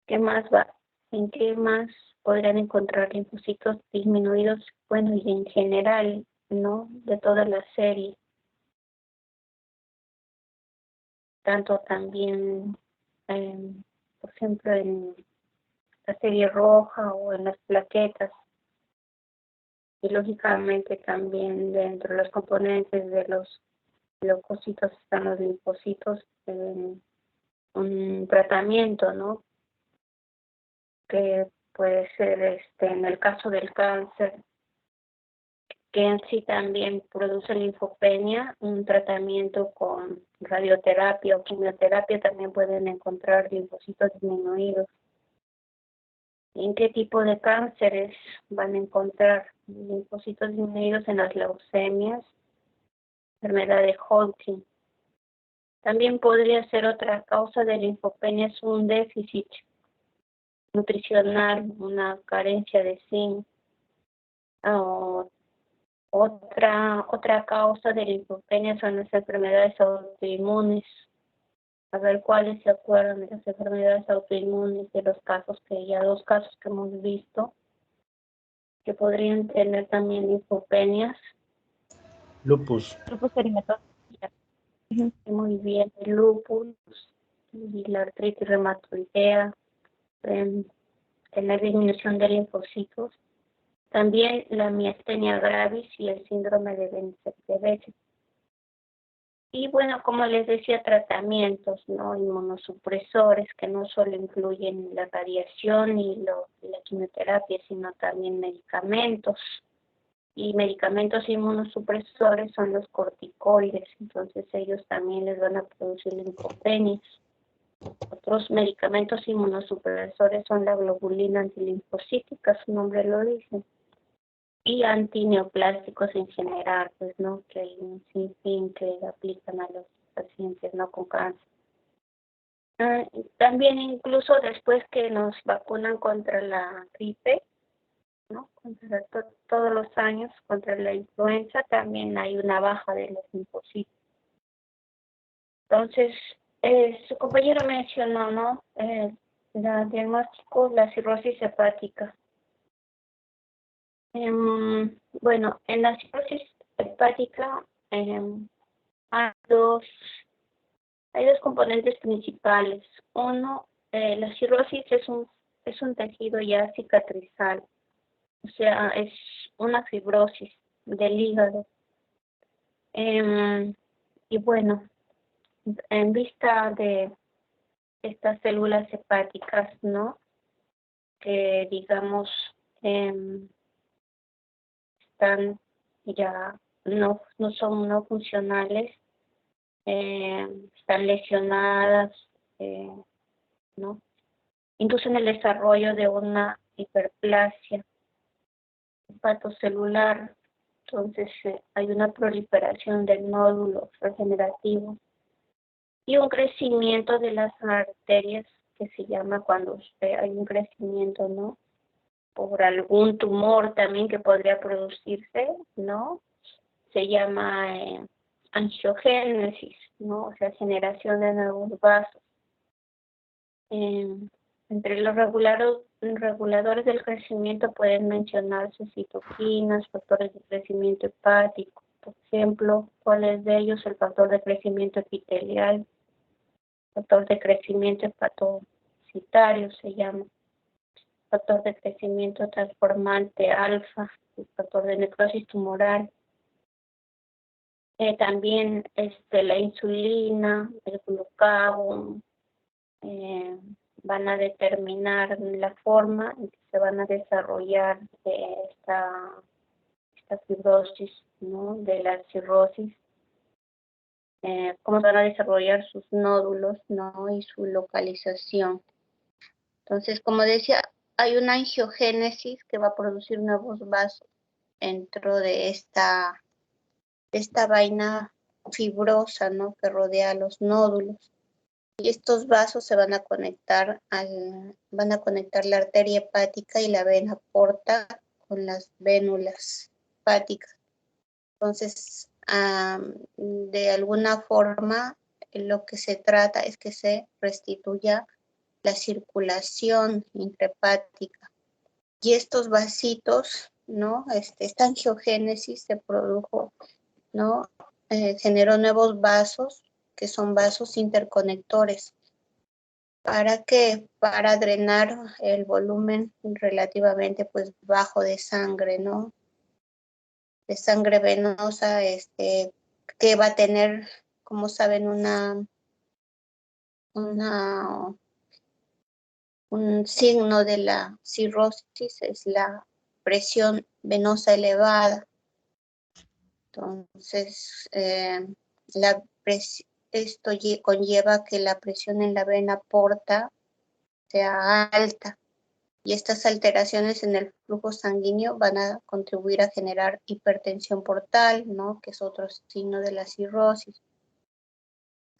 ¿Qué más va? ¿En qué más podrán encontrar linfocitos disminuidos? Bueno, y en general, ¿no? De toda la serie. Tanto también, por ejemplo, en la serie roja o en las plaquetas. Y lógicamente también dentro de los componentes de los leucocitos están los linfocitos en un tratamiento, ¿no? Que puede ser en el caso del cáncer, que en sí también produce linfopenia, un tratamiento con radioterapia o quimioterapia también pueden encontrar linfocitos disminuidos. ¿En qué tipo de cánceres van a encontrar linfocitos disminuidos? En las leucemias, enfermedad de Hodgkin. También podría ser otra causa de linfopenia, es un déficit nutricional, una carencia de zinc. Otra causa de linfopenia son las enfermedades autoinmunes. A ver cuáles se acuerdan de las enfermedades autoinmunes, de los casos dos casos que hemos visto, que podrían tener también linfopenias. Lupus. Lupus eritematoso. Muy bien, el lupus y la artritis reumatoidea, tener disminución de linfocitos. También la miastenia gravis y el síndrome de Behçet. Y bueno, como les decía, tratamientos, ¿no? Inmunosupresores que no solo incluyen la radiación y la quimioterapia, sino también medicamentos. Y medicamentos inmunosupresores son los corticoides, entonces ellos también les van a producir linfopenias. Otros medicamentos inmunosupresores son la globulina antilinfocítica, su nombre lo dice, y antineoplásticos en general, pues, ¿no? Que hay un sinfín que aplican a los pacientes pacientes, ¿no? Con cáncer. También incluso después que nos vacunan contra la gripe, ¿no? Contra todos los años, contra la influenza, también hay una baja de los linfocitos. Entonces, su compañero mencionó, ¿no? El diagnóstico, la cirrosis hepática. Bueno, en la cirrosis hepática hay dos componentes principales. Uno, la cirrosis es un tejido ya cicatrizal, o sea, es una fibrosis del hígado. Y bueno, en vista de estas células hepáticas, ¿no? Que digamos están ya no son no funcionales, están lesionadas, ¿no? Inducen el desarrollo de una hiperplasia hepatocelular. Entonces hay una proliferación del nódulo regenerativo y un crecimiento de las arterias, que se llama cuando hay un crecimiento, ¿no? Por algún tumor también que podría producirse, ¿no? Se llama angiogénesis, ¿no? O sea, generación de nuevos vasos. Entre los reguladores del crecimiento pueden mencionarse citoquinas, factores de crecimiento hepático. Por ejemplo, ¿cuáles de ellos? El factor de crecimiento epitelial, factor de crecimiento hepatocitario se llama, factor de crecimiento transformante alfa, el factor de necrosis tumoral. También la insulina, el glucagón, van a determinar la forma en que se van a desarrollar esta fibrosis, ¿no? De la cirrosis, cómo van a desarrollar sus nódulos, ¿no? Y su localización. Entonces, como decía, hay una angiogénesis que va a producir nuevos vasos dentro de esta vaina fibrosa, ¿no? Que rodea los nódulos. Y estos vasos se van a conectar la arteria hepática y la vena porta con las vénulas hepáticas. Entonces, de alguna forma, lo que se trata es que se restituya la circulación intrahepática. Y estos vasitos, ¿no? Esta angiogénesis se produjo, ¿no? Generó nuevos vasos, que son vasos interconectores. ¿Para qué? Para drenar el volumen relativamente pues bajo de sangre, ¿no? De sangre venosa, que va a tener, como saben, un signo de la cirrosis es la presión venosa elevada. Entonces, esto conlleva que la presión en la vena porta sea alta, y estas alteraciones en el flujo sanguíneo van a contribuir a generar hipertensión portal, ¿no? Que es otro signo de la cirrosis.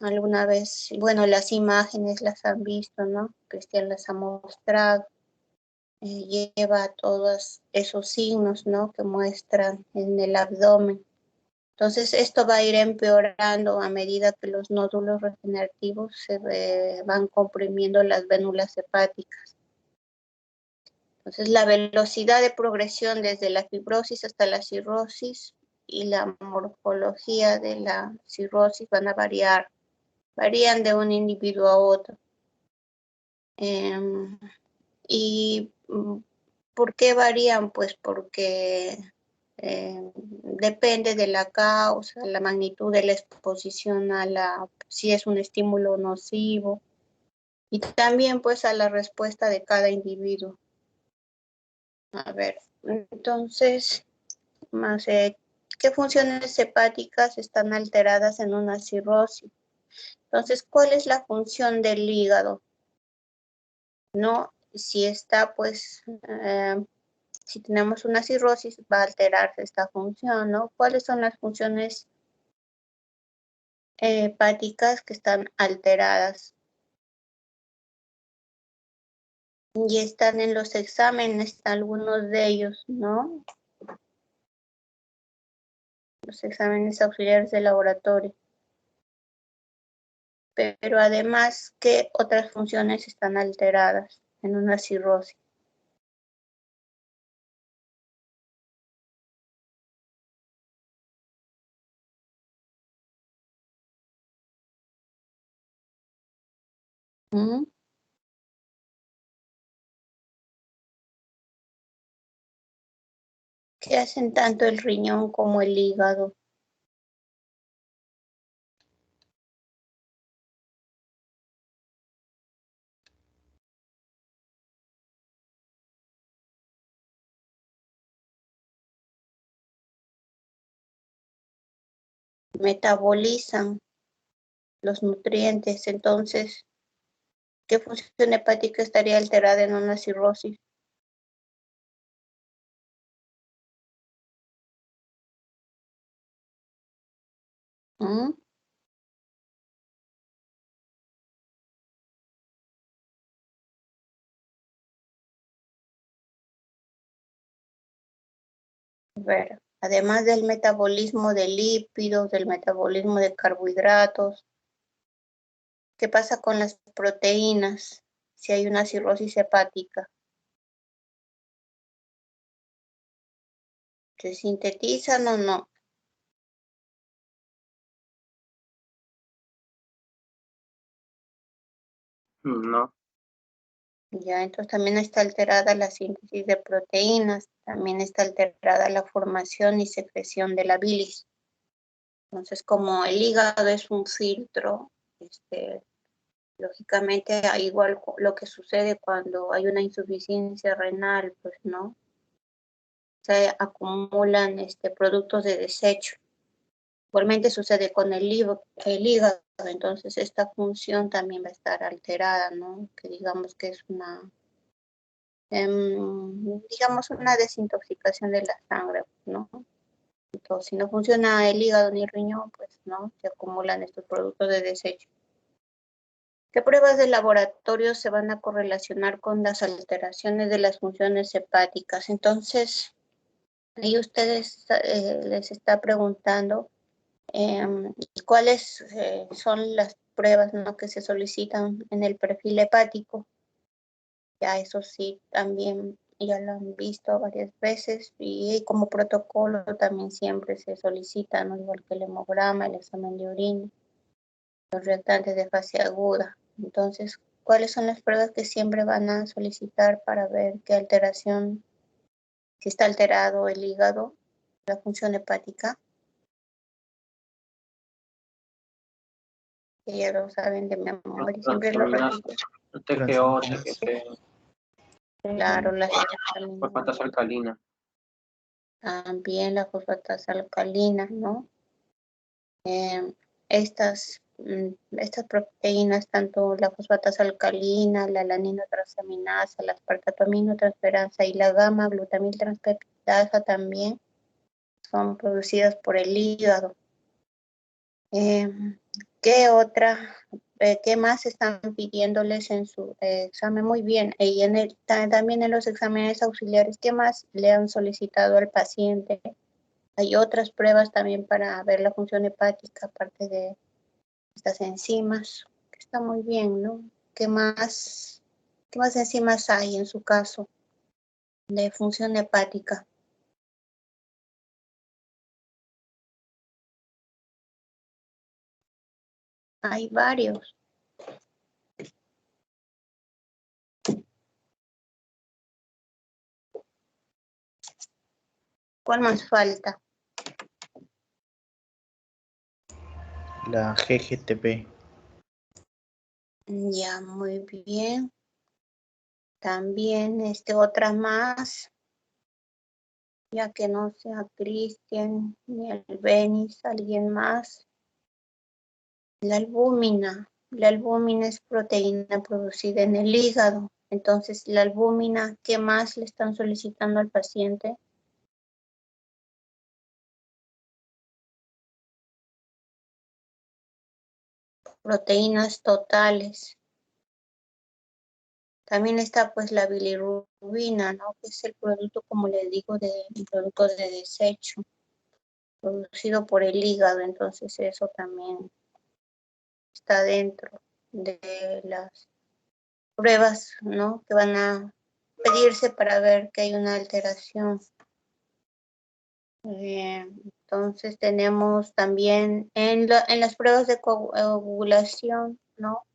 Alguna vez, bueno, las imágenes las han visto, ¿no? Cristian las ha mostrado. Lleva todos esos signos, ¿no? Que muestran en el abdomen. Entonces, esto va a ir empeorando a medida que los nódulos regenerativos se van comprimiendo las vénulas hepáticas. Entonces, la velocidad de progresión desde la fibrosis hasta la cirrosis y la morfología de la cirrosis van a variar. Varían de un individuo a otro. ¿Y por qué varían? Pues porque depende de la causa, la magnitud de la exposición si es un estímulo nocivo, y también pues a la respuesta de cada individuo. A ver, entonces, ¿qué funciones hepáticas están alteradas en una cirrosis? Entonces, ¿cuál es la función del hígado? No, si está, pues, si tenemos una cirrosis, va a alterarse esta función, ¿no? ¿Cuáles son las funciones hepáticas que están alteradas. Y están en los exámenes, algunos de ellos, ¿no? Los exámenes auxiliares de laboratorio. Pero además, ¿qué otras funciones están alteradas en una cirrosis? ¿Mm? ¿Qué hacen tanto el riñón como el hígado? Metabolizan los nutrientes, entonces, ¿qué función hepática estaría alterada en una cirrosis? ¿Mm? A ver, además del metabolismo de lípidos, del metabolismo de carbohidratos, ¿qué pasa con las proteínas si hay una cirrosis hepática? ¿Se sintetizan o no? No. Ya, entonces también está alterada la síntesis de proteínas, también está alterada la formación y secreción de la bilis. Entonces, como el hígado es un filtro, lógicamente, igual lo que sucede cuando hay una insuficiencia renal, pues no, se acumulan productos de desecho. Igualmente sucede con el hígado, entonces esta función también va a estar alterada, ¿no? Que digamos que es digamos una desintoxicación de la sangre, ¿no? Entonces, si no funciona el hígado ni el riñón, pues no, se acumulan estos productos de desecho. ¿Qué pruebas de laboratorio se van a correlacionar con las alteraciones de las funciones hepáticas? Entonces, ahí ustedes les está preguntando cuáles son las pruebas, ¿no?, que se solicitan en el perfil hepático. Ya eso sí, también ya lo han visto varias veces y como protocolo también siempre se solicita, ¿no?, igual que el hemograma, el examen de orina, los reactantes de fase aguda. Entonces, ¿cuáles son las pruebas que siempre van a solicitar para ver qué alteración, si está alterado el hígado, la función hepática? Que ya lo saben de memoria, siempre lo repito. TGO, TGP. Claro, la Fosfatasa alcalina. También la fosfatasa alcalina, ¿no? Estas proteínas, tanto la fosfatasa alcalina, la alanina transaminasa, la aspartato-aminotransferasa y la gamma-glutamil transpeptidasa también son producidas por el hígado. ¿Qué más están pidiéndoles en su examen? Muy bien, y también en los exámenes auxiliares, ¿qué más le han solicitado al paciente? Hay otras pruebas también para ver la función hepática, aparte de estas enzimas, que está muy bien, ¿no? ¿Qué más enzimas hay en su caso de función hepática? Hay varios. ¿Cuál más falta? La GGTP. Ya, muy bien. También otra más, ya que no sea Cristian ni el Benis, alguien más. La albúmina. La albúmina es proteína producida en el hígado. Entonces, la albúmina, ¿qué más le están solicitando al paciente? proteínas totales. También está pues la bilirrubina, ¿no? Que es el producto, como les digo, el producto de desecho, producido por el hígado. Entonces eso también está dentro de las pruebas, ¿no? Que van a pedirse para ver que hay una alteración. Entonces tenemos también en las pruebas de coagulación, ¿no?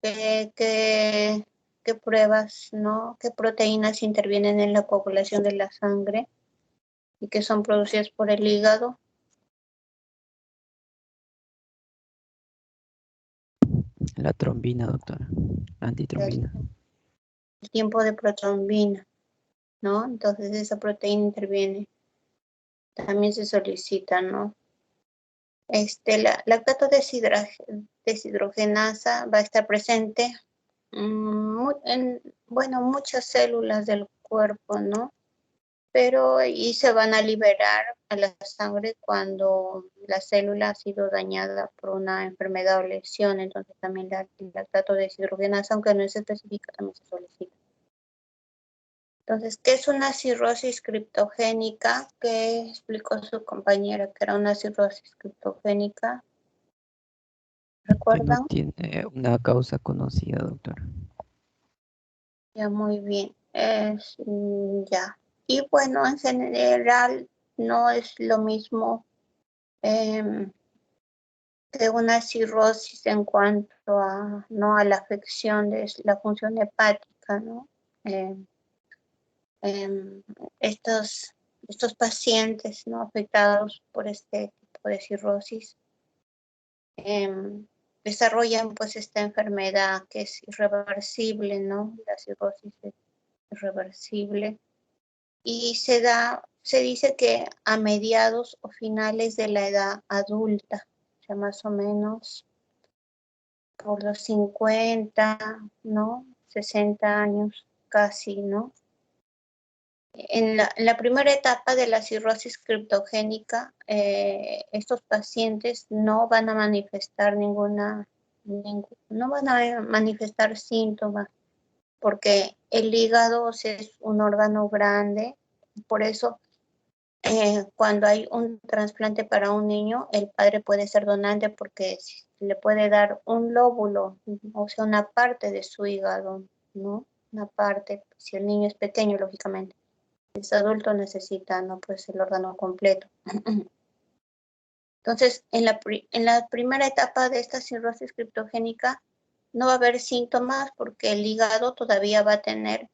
¿Qué pruebas, ¿no? ¿Qué proteínas intervienen en la coagulación de la sangre y que son producidas por el hígado? La trombina, doctora. La antitrombina. El tiempo de protrombina, ¿no? Entonces esa proteína interviene. También se solicita, ¿no? La lactato deshidrogenasa va a estar presente en, bueno, muchas células del cuerpo, ¿no? Pero y se van a liberar a la sangre cuando la célula ha sido dañada por una enfermedad o lesión. Entonces también la lactato deshidrogenasa, aunque no es específica, también se solicita. Entonces, ¿qué es una cirrosis criptogénica? ¿Qué explicó su compañera que era una cirrosis criptogénica? Que no ¿Recuerdan? tiene una causa conocida, doctora. Ya, muy bien. Ya. Y bueno, en general no es lo mismo que una cirrosis en cuanto a, ¿no? a la afección de la función hepática, ¿no? Estos pacientes, ¿no? afectados por este tipo de cirrosis desarrollan pues esta enfermedad que es irreversible, ¿no? La cirrosis es irreversible y se dice que a mediados o finales de la edad adulta, o sea, más o menos por los 50, ¿no? 60 años casi, ¿no? En la primera etapa de la cirrosis criptogénica, estos pacientes no van a manifestar no van a manifestar síntomas, porque el hígado es un órgano grande, por eso cuando hay un trasplante para un niño, el padre puede ser donante porque le puede dar un lóbulo, o sea, una parte de su hígado, ¿no? Una parte, si el niño es pequeño, lógicamente. Si es adulto, necesita, ¿no? Pues el órgano completo. Entonces, en la primera etapa de esta cirrosis criptogénica, no va a haber síntomas porque el hígado todavía va a tener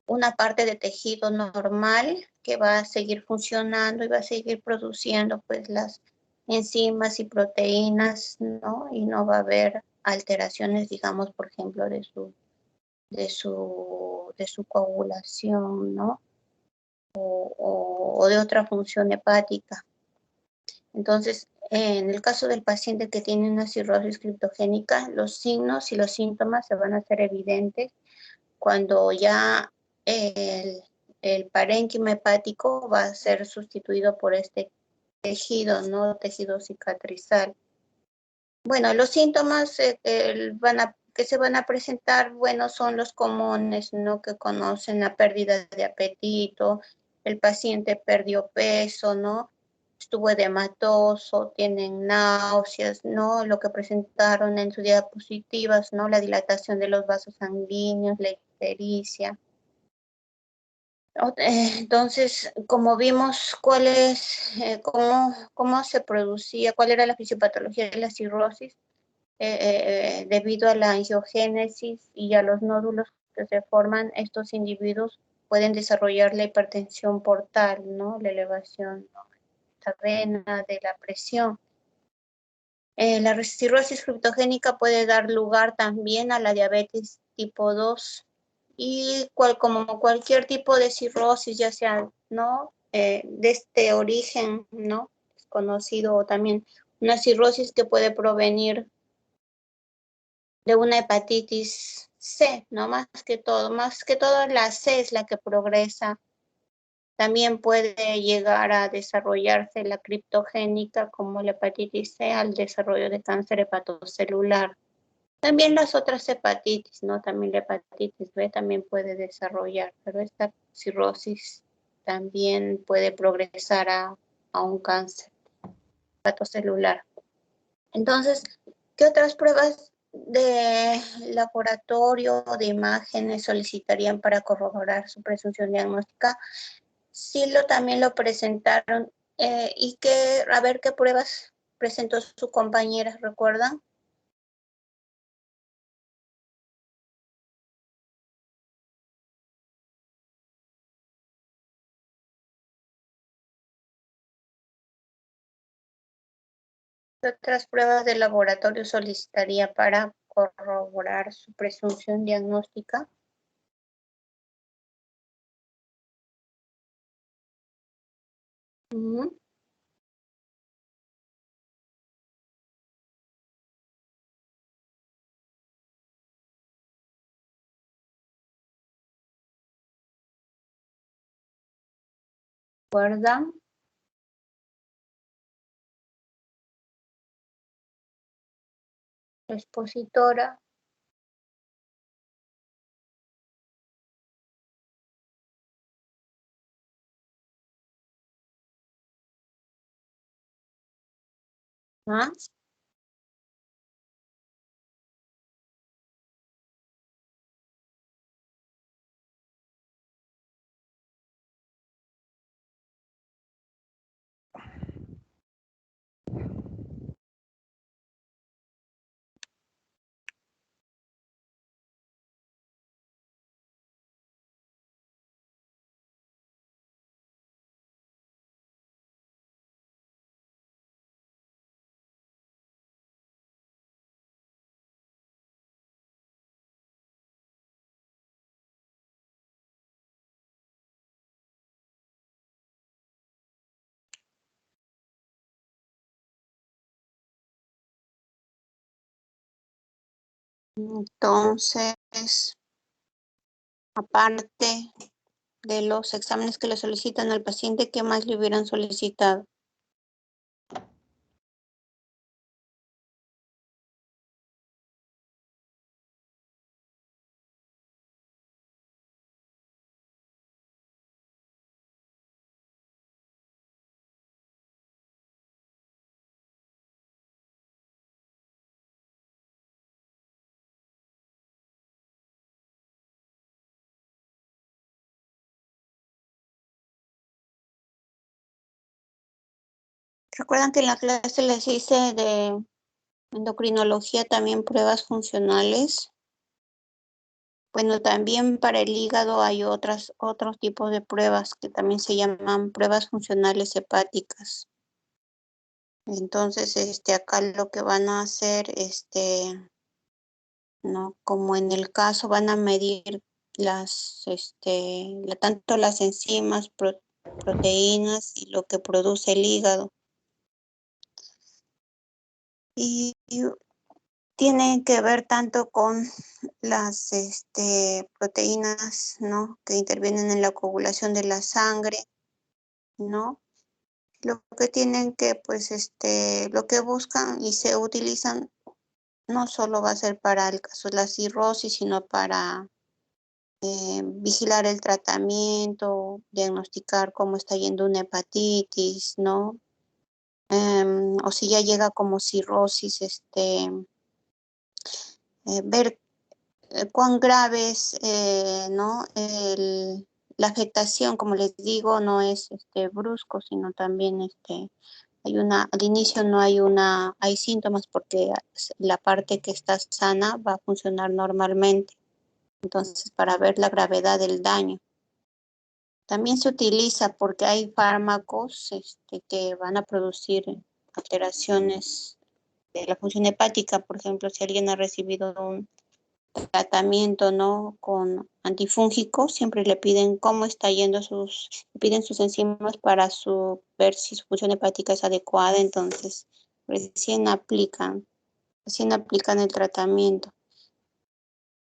una parte de tejido normal que va a seguir funcionando y va a seguir produciendo pues las enzimas y proteínas, ¿no? Y no va a haber alteraciones, digamos, por ejemplo, de su coagulación, ¿no? O de otra función hepática. Entonces, en el caso del paciente que tiene una cirrosis criptogénica, los signos y los síntomas se van a hacer evidentes cuando ya el parénquima hepático va a ser sustituido por este tejido, ¿no? Tejido cicatrizal. Bueno, los síntomas que se van a presentar, bueno, son los comunes, ¿no? Que conocen la pérdida de apetito, el paciente perdió peso, ¿no? Estuvo edematoso, tienen náuseas, ¿no? Lo que presentaron en sus diapositivas, ¿no? La dilatación de los vasos sanguíneos, la ictericia. Entonces, como vimos cómo se producía, cuál era la fisiopatología de la cirrosis, debido a la angiogénesis y a los nódulos que se forman, estos individuos pueden desarrollar la hipertensión portal, ¿no? La elevación, ¿no? Esta vena de la presión. La cirrosis criptogénica puede dar lugar también a la diabetes tipo 2 y como cualquier tipo de cirrosis, ya sea, ¿no? De este origen, ¿no? Conocido, o también una cirrosis que puede provenir de una hepatitis C, ¿no? Más que todo la C es la que progresa También puede llegar a desarrollarse la criptogénica como la hepatitis C al desarrollo de cáncer hepatocelular. También las otras hepatitis, ¿no? También la hepatitis B también puede desarrollar, pero esta cirrosis también puede progresar a un cáncer hepatocelular. Entonces, ¿qué otras pruebas de laboratorio o de imágenes solicitarían para corroborar su presunción diagnóstica? Sí, también lo presentaron. Y a ver qué pruebas presentó su compañera, ¿recuerdan? ¿Qué otras pruebas de laboratorio solicitaría para corroborar su presunción diagnóstica? ¿Recuerdan? Expositora. ¿Ah? Entonces, aparte de los exámenes que le solicitan al paciente, ¿qué más le hubieran solicitado? ¿Recuerdan que en la clase les hice de endocrinología también pruebas funcionales? Bueno, también para el hígado hay otros tipos de pruebas que también se llaman pruebas funcionales hepáticas. Entonces, acá lo que van a hacer, ¿no? Como en el caso van a medir tanto las enzimas, proteínas y lo que produce el hígado. Y tienen que ver tanto con las proteínas, ¿no? Que intervienen en la coagulación de la sangre, ¿no? Lo que tienen que, pues, lo que buscan y se utilizan no solo va a ser para el caso de la cirrosis, sino para vigilar el tratamiento, diagnosticar cómo está yendo una hepatitis, ¿no? O si ya llega como cirrosis, ver cuán grave es, ¿no? La afectación, como les digo, no es brusco, sino también al inicio no hay síntomas porque la parte que está sana va a funcionar normalmente. Entonces, para ver la gravedad del daño. También se utiliza porque hay fármacos que van a producir alteraciones de la función hepática. Por ejemplo, si alguien ha recibido un tratamiento, ¿no? Con antifúngicos, siempre le piden cómo está yendo piden sus enzimas para ver si su función hepática es adecuada. Entonces, recién aplican el tratamiento.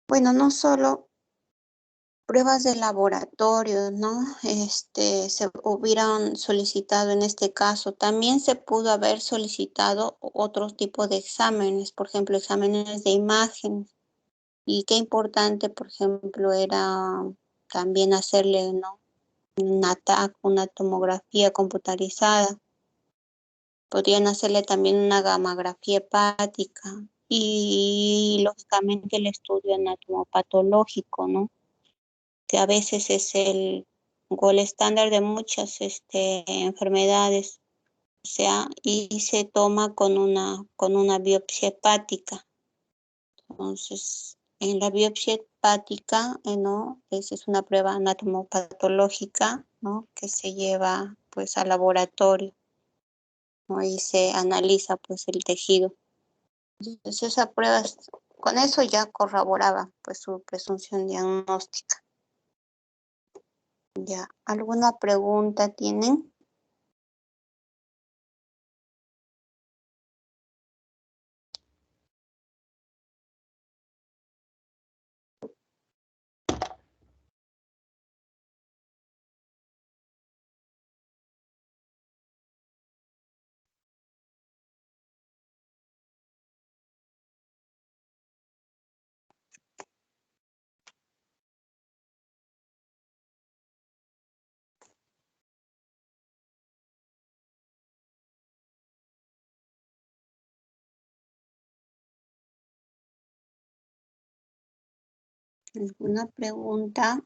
Bueno, no solo pruebas de laboratorio, ¿no? Se hubieran solicitado en este caso. También se pudo haber solicitado otro tipo de exámenes, por ejemplo, exámenes de imagen. Y qué importante, por ejemplo, era también hacerle, ¿no? Una TAC, una tomografía computarizada. Podrían hacerle también una gamografía hepática y lógicamente el estudio anatomopatológico, ¿no? Que a veces es el gol estándar de muchas enfermedades, o sea, y se toma con una biopsia hepática. Entonces, en la biopsia hepática, ¿no? Esa es una prueba anatomopatológica, ¿no? Que se lleva, pues, al laboratorio, ¿no? Y se analiza, pues, el tejido. Entonces, esa prueba, con eso ya corroboraba, pues, su presunción diagnóstica. Ya, ¿alguna pregunta tienen? ¿Alguna pregunta?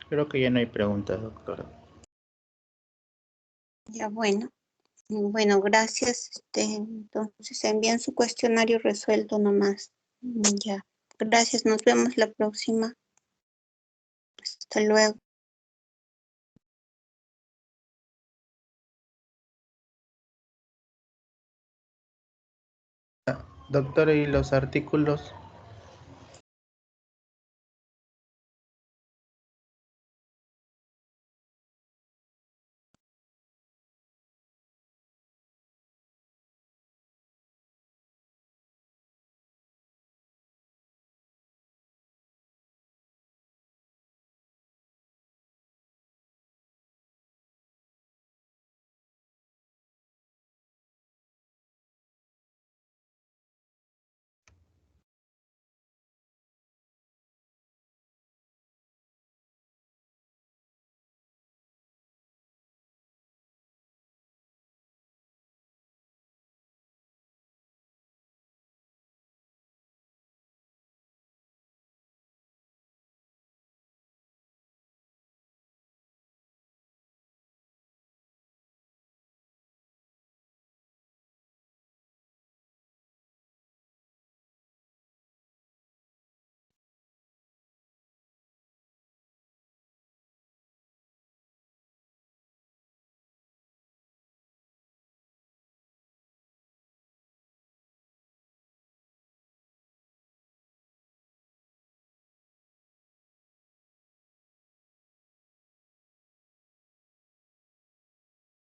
Creo que ya no hay preguntas, doctora. Ya, bueno. Bueno, gracias. Entonces envían su cuestionario resuelto nomás. Ya. Gracias, nos vemos la próxima. Hasta luego. Doctora, ¿y los artículos?